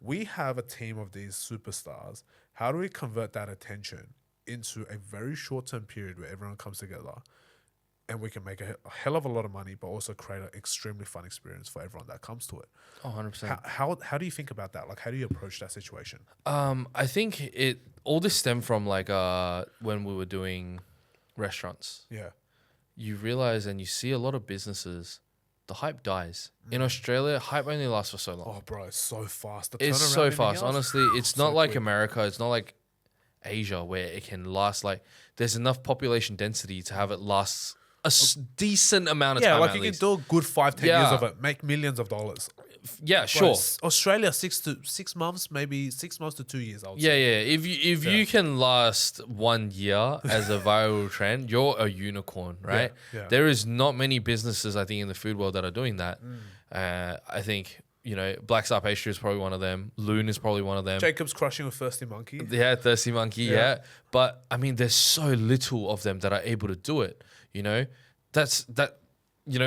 we have a team of these superstars. How do we convert that attention into a very short-term period where everyone comes together and we can make a hell of a lot of money, but also create an extremely fun experience for everyone that comes to it? Oh, 100%. How do you think about that? Like, how do you approach that situation? I think all this stemmed from like when we were doing restaurants. Yeah. You realize and you see a lot of businesses, the hype dies. In Australia, hype only lasts for so long. Oh, bro, it's so fast. The It's turnaround so in fast. the house, Honestly, it's so not like quick. America. It's not like Asia where it can last. Like, there's enough population density to have it last a decent amount of time. Yeah, like at you least. can do a good 5-10 Yeah. years of it, make millions of dollars. Yeah, Bro, sure. Australia 6 months, maybe 6 months to 2 years. I would Yeah, say. yeah. If you can last 1 year as a viral trend, you're a unicorn, right? yeah. There is not many businesses, I think, in the food world that are doing that. I think, you know, Black Star Pastry is probably one of them. Loon is probably one of them. Jacob's crushing with Thirsty Monkey. Yeah, Thirsty Monkey, yeah. But I mean, there's so little of them that are able to do it. You know,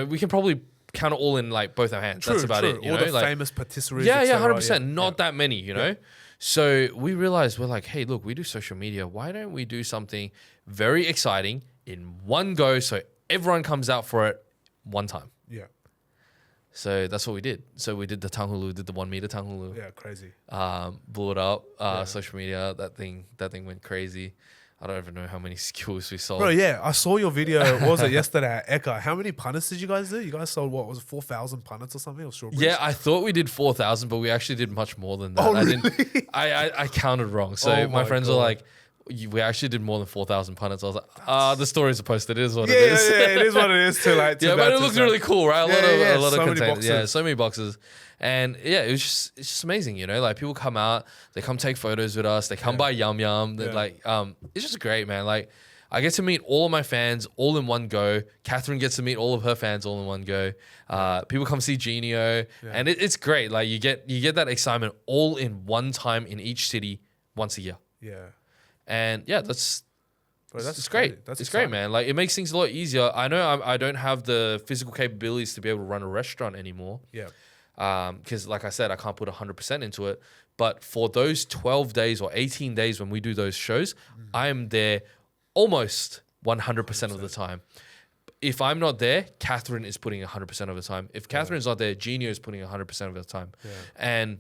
we can probably count it all in like both our hands. That's about it. You All know, the like, famous patisseries. yeah, et yeah, cetera, 100%. Not that many, you know. So we realized we're like, hey, look, we do social media. Why don't we do something very exciting in one go, so everyone comes out for it one time? Yeah, So that's what we did. So we did the Tanghulu, did the 1 meter Tanghulu. yeah, crazy. Blew it up. Social media, that thing went crazy. I don't even know how many skewers we sold. Bro, yeah, I saw your video. What was it yesterday at Eka? How many punnets did you guys do? You guys sold what was it, 4,000 punnets or something? Or strawberries? Yeah, I thought we did 4,000, but we actually did much more than that. Oh, I really? didn't. I counted wrong. So Oh my my friends were God. like, we actually did more than 4,000 punnets. I was like, the stories are posted. It is what Yeah, it is. yeah, it is what it is. Too late. Yeah, but it looks really cool, right? A lot of so many containers. boxes. Yeah, so many boxes. And yeah, it's just amazing, you know. Like people come out, they come take photos with us, they come buy yum yum. Yeah. Like it's just great, man. Like I get to meet all of my fans all in one go. Catherine gets to meet all of her fans all in one go. People come see Genio, and it's great. Like you get that excitement all in one time in each city once a year. Yeah. And yeah, that's Bro, it's great. That's It's great, exciting. man. Like it makes things a lot easier. I know I don't have the physical capabilities to be able to run a restaurant anymore. Yeah. Because like I said, I can't put 100% into it. But for those 12 days or 18 days when we do those shows, I am there almost 100% of the time. If I'm not there, Catherine is putting 100% of the time. If Catherine's not there, Genio is putting 100% of the time. Yeah. And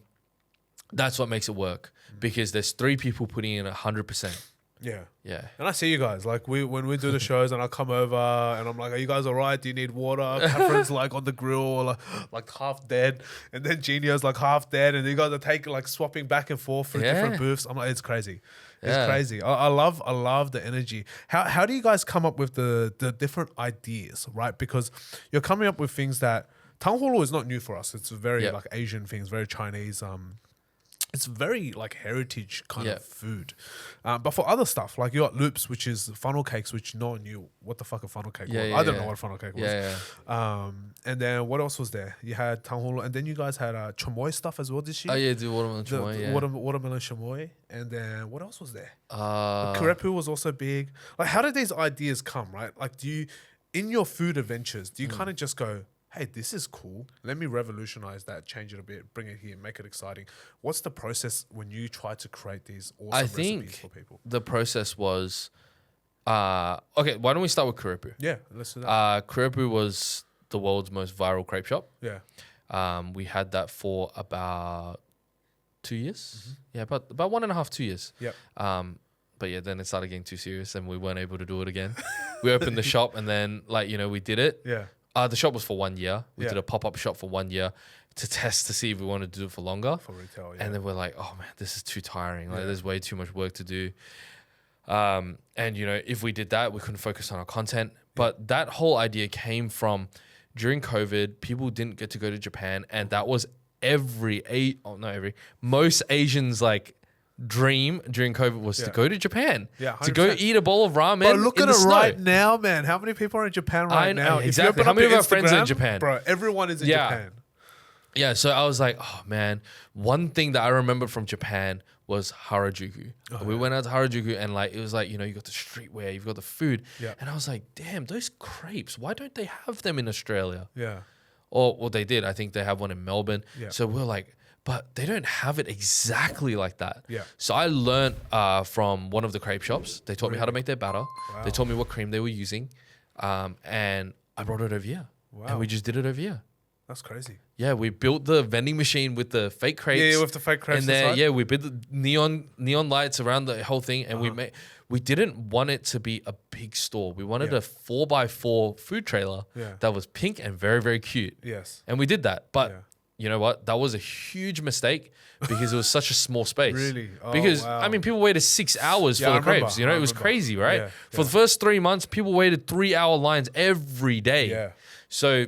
that's what makes it work because there's 3 people putting in 100%. Yeah. Yeah. And I see you guys like when we do the shows and I come over and I'm like, are you guys all right? Do you need water? Catherine's like on the grill or like half dead, and then Genio's like half dead, and you guys are taking like swapping back and forth through different booths. I'm like, it's crazy. It's Yeah. crazy. I love the energy. How do you guys come up with the different ideas, right? Because you're coming up with things that Tangholo is not new for us. It's very Yep. like Asian things, very Chinese. It's very like heritage kind Yeah. of food. But for other stuff, like you got loops, which is funnel cakes, which no one knew what the fuck a funnel cake Yeah, was. yeah, I don't yeah. know what a funnel cake was. Yeah. And then what else was there? You had tangholo, and then you guys had chamoy stuff as well this year. Oh yeah, do watermelon The chamoy, yeah. watermelon chamoy. And then what else was there? Uh, Kurepu was also big. Like, how did these ideas come, right? Like, do you, in your food adventures, do you kind of just go, hey, this is cool. Let me revolutionize that, change it a bit, bring it here, make it exciting. What's the process when you try to create these awesome I recipes think for people? the process was okay, why don't we start with Kurepu? Yeah, let's do that. Kurepu was the world's most viral crepe shop. Yeah. We had that for about 2 years. Mm-hmm. Yeah, about 1.5, 2 years. Yep. But yeah, then it started getting too serious and we weren't able to do it again. We opened the shop and then we did it. Yeah. The shop was for 1 year. We Yeah. did a pop-up shop for 1 year to test to see if we wanted to do it for longer. For retail, yeah. And then we're like, oh man, this is too tiring. Like Yeah. there's way too much work to do. And if we did that, we couldn't focus on our content. But that whole idea came from during COVID, people didn't get to go to Japan, and that was most Asians like dream during COVID was to Yeah. go to Japan. Yeah, to go 100%. eat a bowl of ramen. Bro, look in at the it snow. right now, man. How many people are in Japan right now? If you exactly. open How up many your of our friends are in Instagram, Japan? Bro, everyone is in Yeah. Japan. Yeah, so I was like, oh man, one thing that I remembered from Japan was Harajuku. We went out to Harajuku and it was you got the streetwear, you've got the food. Yeah. And I was like, damn, those crepes, why don't they have them in Australia? Yeah. Or, well, they did. I think they have one in Melbourne. Yeah. So we're like, but they don't have it exactly like that. Yeah. So I learned from one of the crepe shops. They taught me how to make their batter. Wow. They taught me what cream they were using. And I brought it over here. Wow. And we just did it over here. That's crazy. Yeah, we built the vending machine with the fake crepes. Yeah, with the fake crepes And then inside. we built the neon lights around the whole thing, and we didn't want it to be a big store. We wanted Yeah. a 4x4 food trailer Yeah. that was pink and very, very cute. Yes. And we did that. But Yeah. you know what? That was a huge mistake because it was such a small space. Really? Oh, because wow. I mean, people waited 6 hours Yeah, for I the remember. crepes. I It was remember. crazy, right? Yeah, For the first 3 months, people waited 3-hour lines every day. Yeah. So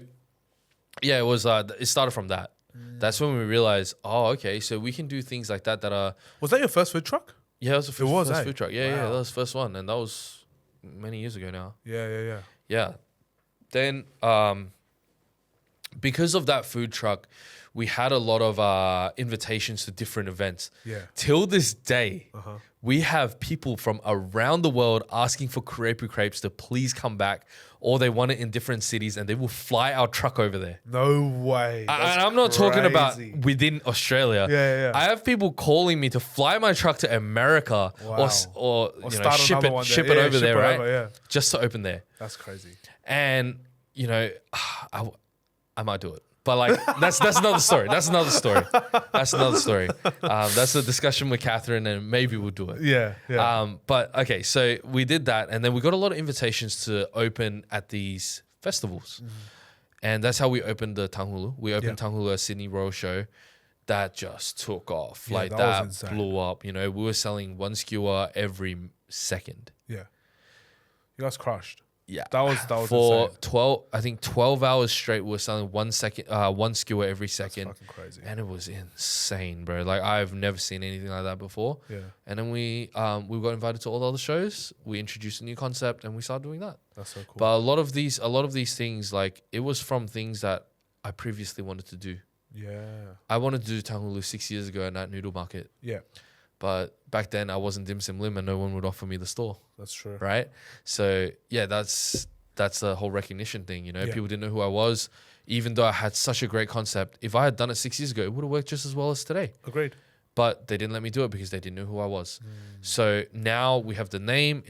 yeah, it was. It started from that. That's when we realized, oh, okay, so we can do things like that that are. Was that your first food truck? Yeah, it was the first, was, first eh? food truck. Yeah, Wow. that was the first one, and that was many years ago now. Yeah. Yeah. Then, because of that food truck, we had a lot of invitations to different events. Yeah. Till this day, Uh-huh. we have people from around the world asking for Kurepu crepes to please come back, or they want it in different cities, and they will fly our truck over there. No way. And I'm not talking about crazy. within Australia. Yeah. I have people calling me to fly my truck to America Wow. or start ship another one it there. Yeah, over ship there, it right? over, yeah. Just to open there. That's crazy. And I might do it. But like that's another story. That's another story. That's another story. That's a discussion with Catherine, and maybe we'll do it. Yeah, yeah. But okay, so we did that, and then we got a lot of invitations to open at these festivals, and that's how we opened the Tanghulu. We opened Tanghulu at Sydney Royal Show. That just took off. Yeah, like that that was insane. blew up. You know, we were selling one skewer every second. Yeah. You guys crushed. Yeah, That was for insane. 12 hours straight. We were selling one skewer every That's second, fucking crazy. and it was insane, bro. Like I've never seen anything like that before. Yeah. And then we got invited to all the other shows. We introduced a new concept, and we started doing that. That's so cool. But a lot of these things, like it was from things that I previously wanted to do. yeah. I wanted to do Tanghulu 6 years ago at that noodle market, Yeah. but back then I wasn't DimSimLim, and no one would offer me the store. That's true. Right? So yeah, that's the whole recognition thing. You know, Yeah. people didn't know who I was, even though I had such a great concept. If I had done it 6 years ago, it would have worked just as well as today. Agreed. But they didn't let me do it because they didn't know who I was. So now we have the name.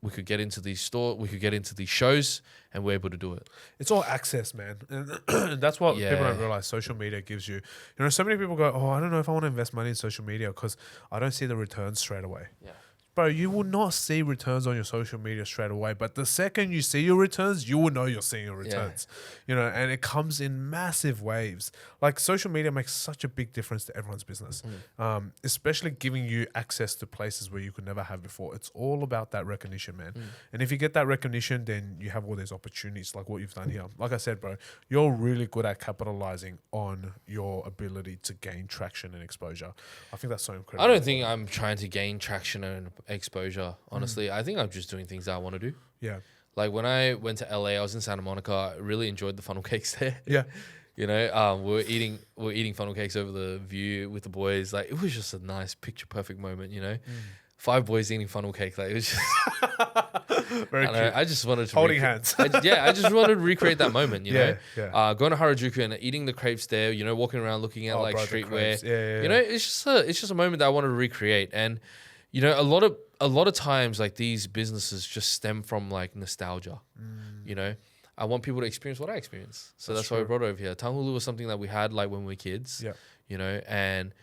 We could get into these we could get into these shows, and we're able to do it. It's all access, man. And that's what people don't Yeah. realize social media gives you. You know, so many people go, oh, I don't know if I want to invest money in social media because I don't see the returns straight away. Yeah. Bro, you will not see returns on your social media straight away. But the second you see your returns, you will know you're seeing your returns. You know, and it comes in massive waves. Like social media makes such a big difference to everyone's business, especially giving you access to places where you could never have before. It's all about that recognition, man. And if you get that recognition, then you have all these opportunities like what you've done here. Like I said, bro, you're really good at capitalizing on your ability to gain traction and exposure. I think that's so incredible. I don't think I'm trying to gain traction and exposure, honestly. I think I'm just doing things that I want to do. Yeah. Like when I went to LA, I was in Santa Monica. I really enjoyed the funnel cakes there. Yeah. You know, we were eating funnel cakes over the view with the boys. Like it was just a nice picture perfect moment, you know. 5 boys eating funnel cake. Like it was just Very cute. I just wanted to Holding hands. I just wanted to recreate that moment, you know. Yeah. Going to Harajuku and eating the crepes there, you know, walking around looking at Oh, like bro, the streetwear. crepes. Yeah. You know, it's just a moment that I wanted to recreate. And you know, a lot of times like these businesses just stem from like nostalgia. You know, I want people to experience what I experienced. So that's why we brought it over here. Tanghulu was something that we had like when we were kids. Yeah. You know, and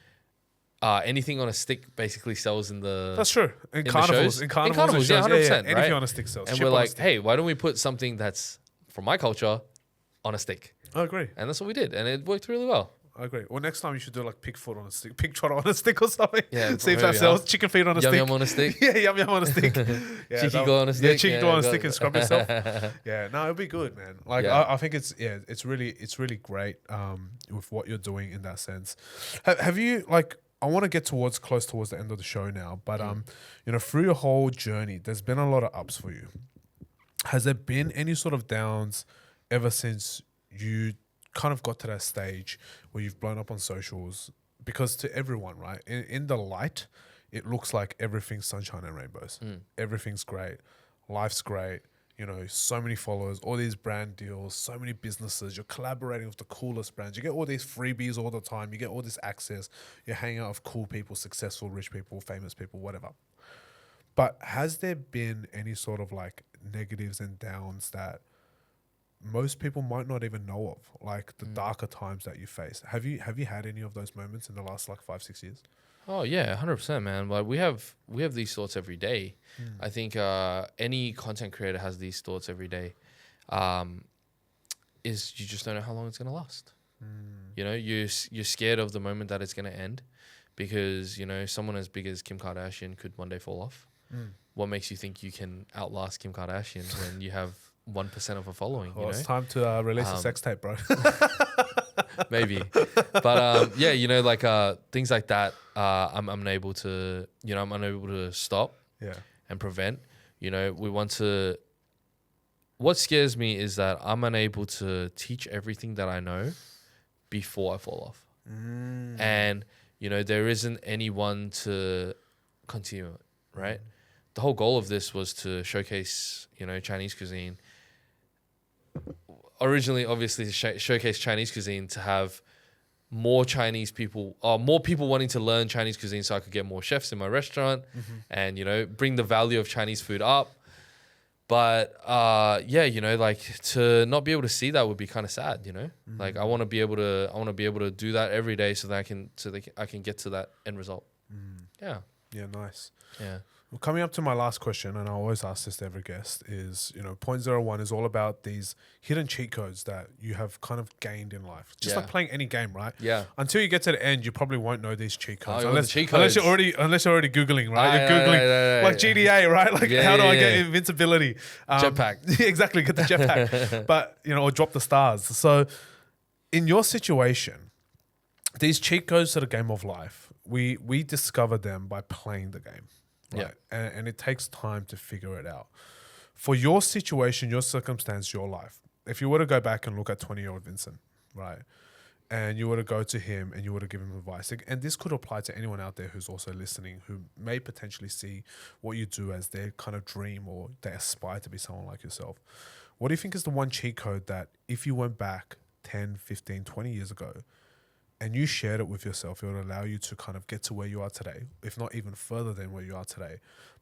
anything on a stick basically sells in the That's true. In the carnivals. shows. In carnivals. In and carnivals, shows. yeah, 100%, Anything right? on a stick sells. and Chip we're on a like, stick. hey, why don't we put something that's from my culture on a stick? I agree. And that's what we did, and it worked really well. I agree. Well, next time you should do like pig foot on a stick, pig trotter on a stick or something. Yeah, See if maybe, that sells. huh? Chicken feet on a Yum stick. yum on a stick. Yeah, yum yum on a stick. Yeah, Cheeky that- go on a Yeah, stick. cheeky Yeah, go on a go- stick and scrub yourself. Yeah, no, it'll be good, man. Like Yeah. I think it's really great with what you're doing in that sense. Have you like? I want to get close towards the end of the show now, but you know, through your whole journey, there's been a lot of ups for you. Has there been any sort of downs ever since you kind of got to that stage where you've blown up on socials? Because to everyone, right, in the light, it looks like everything's sunshine and rainbows. Everything's great. Life's great. You know, so many followers, all these brand deals, so many businesses. You're collaborating with the coolest brands. You get all these freebies all the time. You get all this access. You're hanging out with cool people, successful, rich people, famous people, whatever. But has there been any sort of like negatives and downs that most people might not even know of, like the darker times that you faced? Have you had any of those moments in the last like 5-6 years? Oh yeah, 100%, man. Like we have these thoughts every day. I think any content creator has these thoughts every day. Is you just don't know how long it's gonna last. You know, you're scared of the moment that it's gonna end, because you know someone as big as Kim Kardashian could one day fall off. What makes you think you can outlast Kim Kardashian when you have 1% of a following? Well, You know, it's time to release a sex tape, bro. maybe, but yeah, you know, like things like that. I'm unable to stop Yeah. and prevent. You know, what scares me is that I'm unable to teach everything that I know before I fall off. And, you know, there isn't anyone to continue it, right? The whole goal of this was to showcase, you know, Chinese cuisine. Originally, obviously, to showcase Chinese cuisine to have more Chinese people, more people wanting to learn Chinese cuisine, so I could get more chefs in my restaurant and, you know, bring the value of Chinese food up. But yeah, you know, like to not be able to see that would be kind of sad, you know. Like I want to be able to do that every day so that I can get to that end result. Yeah. Yeah, nice. Yeah. Well, coming up to my last question, and I always ask this to every guest, is, point 0.01 is all about these hidden cheat codes that you have kind of gained in life. Just like playing any game, right? Yeah. Until you get to the end, you probably won't know these cheat codes. Oh, unless cheat codes. Unless you're already Googling, right? You're Googling like GTA, right? Like how do I get invincibility? Jetpack. Exactly, get the jetpack. But, or drop the stars. So in your situation, these cheat codes to the game of life, we discover them by playing the game. Right. Yeah. And it takes time to figure it out. For your situation, your circumstance, your life, if you were to go back and look at 20-year-old Vincent, right, and you were to go to him and you were to give him advice, and this could apply to anyone out there who's also listening who may potentially see what you do as their kind of dream or they aspire to be someone like yourself. What do you think is the one cheat code that if you went back 10, 15, 20 years ago, and you shared it with yourself, it would allow you to kind of get to where you are today, if not even further than where you are today,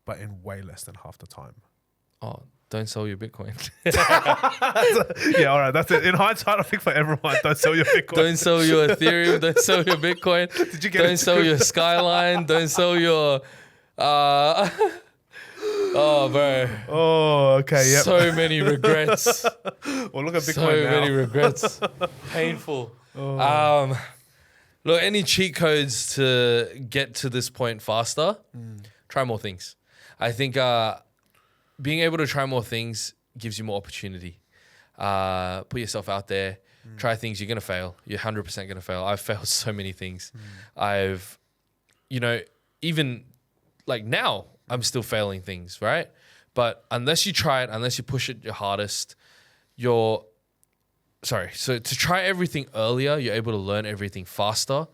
but in way less than half the time? Oh, don't sell your Bitcoin. Yeah, all right, that's it. In hindsight, I think for everyone, don't sell your Bitcoin. Don't sell your Ethereum. Don't sell your Bitcoin. Did you get Don't sell your Skyline. Don't sell your... Oh, bro. Oh, okay, yeah. So many regrets. Well, look at Bitcoin So now. many regrets. Painful. Look, any cheat codes to get to this point faster? Try more things. I think being able to try more things gives you more opportunity. Put yourself out there. Try things. You're going to fail. You're 100% going to fail. I've failed so many things. I've, even like now, I'm still failing things, right? But unless you try it, unless you push it your hardest, so to try everything earlier, you're able to learn everything faster,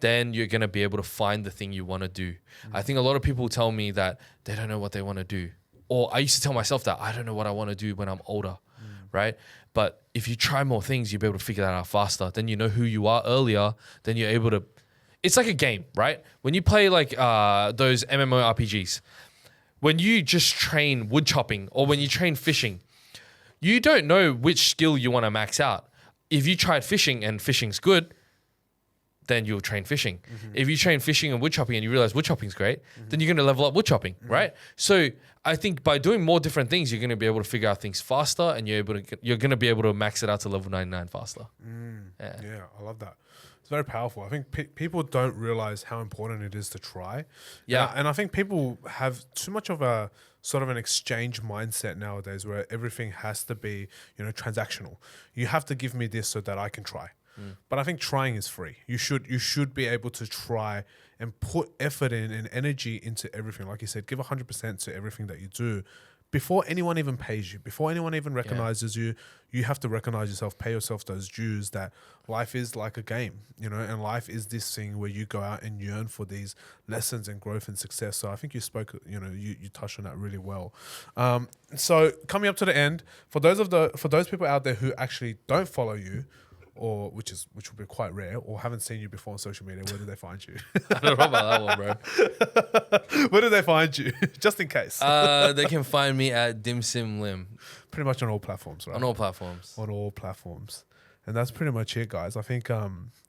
then you're going to be able to find the thing you want to do. I think a lot of people tell me that they don't know what they want to do. Or I used to tell myself that I don't know what I want to do when I'm older, right? But if you try more things, you'll be able to figure that out faster. Then you know who you are earlier. Then you're able to... It's like a game, right? When you play like those MMORPGs, when you just train wood chopping or when you train fishing, you don't know which skill you want to max out. If you tried fishing and fishing's good, then you'll train fishing. If you train fishing and wood chopping and you realize wood chopping's great, then you're going to level up wood chopping, right? So I think by doing more different things, you're going to be able to figure out things faster and you're going to be able to max it out to level 99 faster. Yeah, I love that. It's very powerful. I think people don't realize how important it is to try. Yeah. And I think people have too much of a sort of an exchange mindset nowadays where everything has to be, transactional. You have to give me this so that I can try. But I think trying is free. You should be able to try and put effort in and energy into everything. Like you said, give 100% to everything that you do. Before anyone even pays you, before anyone even recognizes you, you have to recognize yourself, pay yourself those dues that life is like a game, and life is this thing where you go out and yearn for these lessons and growth and success. So I think you spoke, you touched on that really well. So coming up to the end, for those people out there who actually don't follow you, or which will be quite rare, or haven't seen you before on social media, where do they find you? I don't know about that one, bro. Where do they find you? Just in case. They can find me at DimSimLim. Pretty much on all platforms, right? On all platforms. On all platforms. And that's pretty much it, guys. I think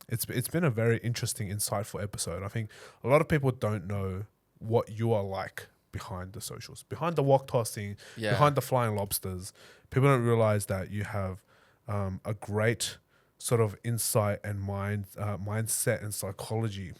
it's been a very interesting, insightful episode. I think a lot of people don't know what you are like behind the socials, behind the wok tossing, behind the flying lobsters. People don't realize that you have a great sort of insight and mindset and psychology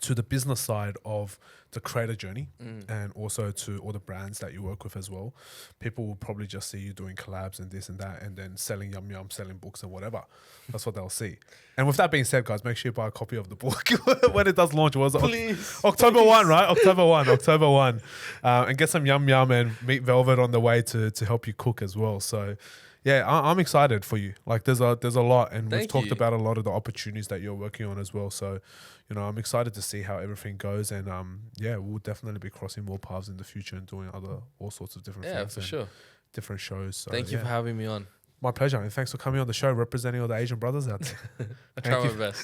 to the business side of the creator journey and also to all the brands that you work with as well. People will probably just see you doing collabs and this and that and then selling yum yum, selling books and whatever. That's what they'll see. And with that being said, guys, make sure you buy a copy of the book when it does launch. Was it Please. October 1, right? October 1. And get some yum yum and meat velvet on the way to help you cook as well. So yeah, I'm excited for you. Like there's a lot, and we've talked about a lot of the opportunities that you're working on as well. So, I'm excited to see how everything goes, and we'll definitely be crossing more paths in the future and doing all sorts of different things. Yeah, for sure. Different shows. So, Thank you for having me on. My pleasure, and thanks for coming on the show, representing all the Asian brothers out there. I try my best.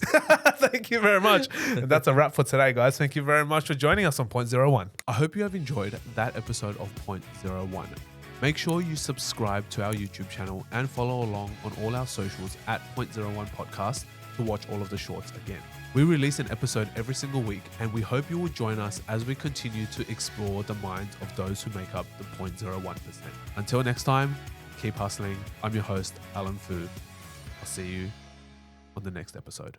Thank you very much. And that's a wrap for today, guys. Thank you very much for joining us on Point 01. I hope you have enjoyed that episode of Point 01. Make sure you subscribe to our YouTube channel and follow along on all our socials at Point01 Podcast to watch all of the shorts again. We release an episode every single week, and we hope you will join us as we continue to explore the minds of those who make up the 0.01%. Until next time, keep hustling. I'm your host, Alan Fu. I'll see you on the next episode.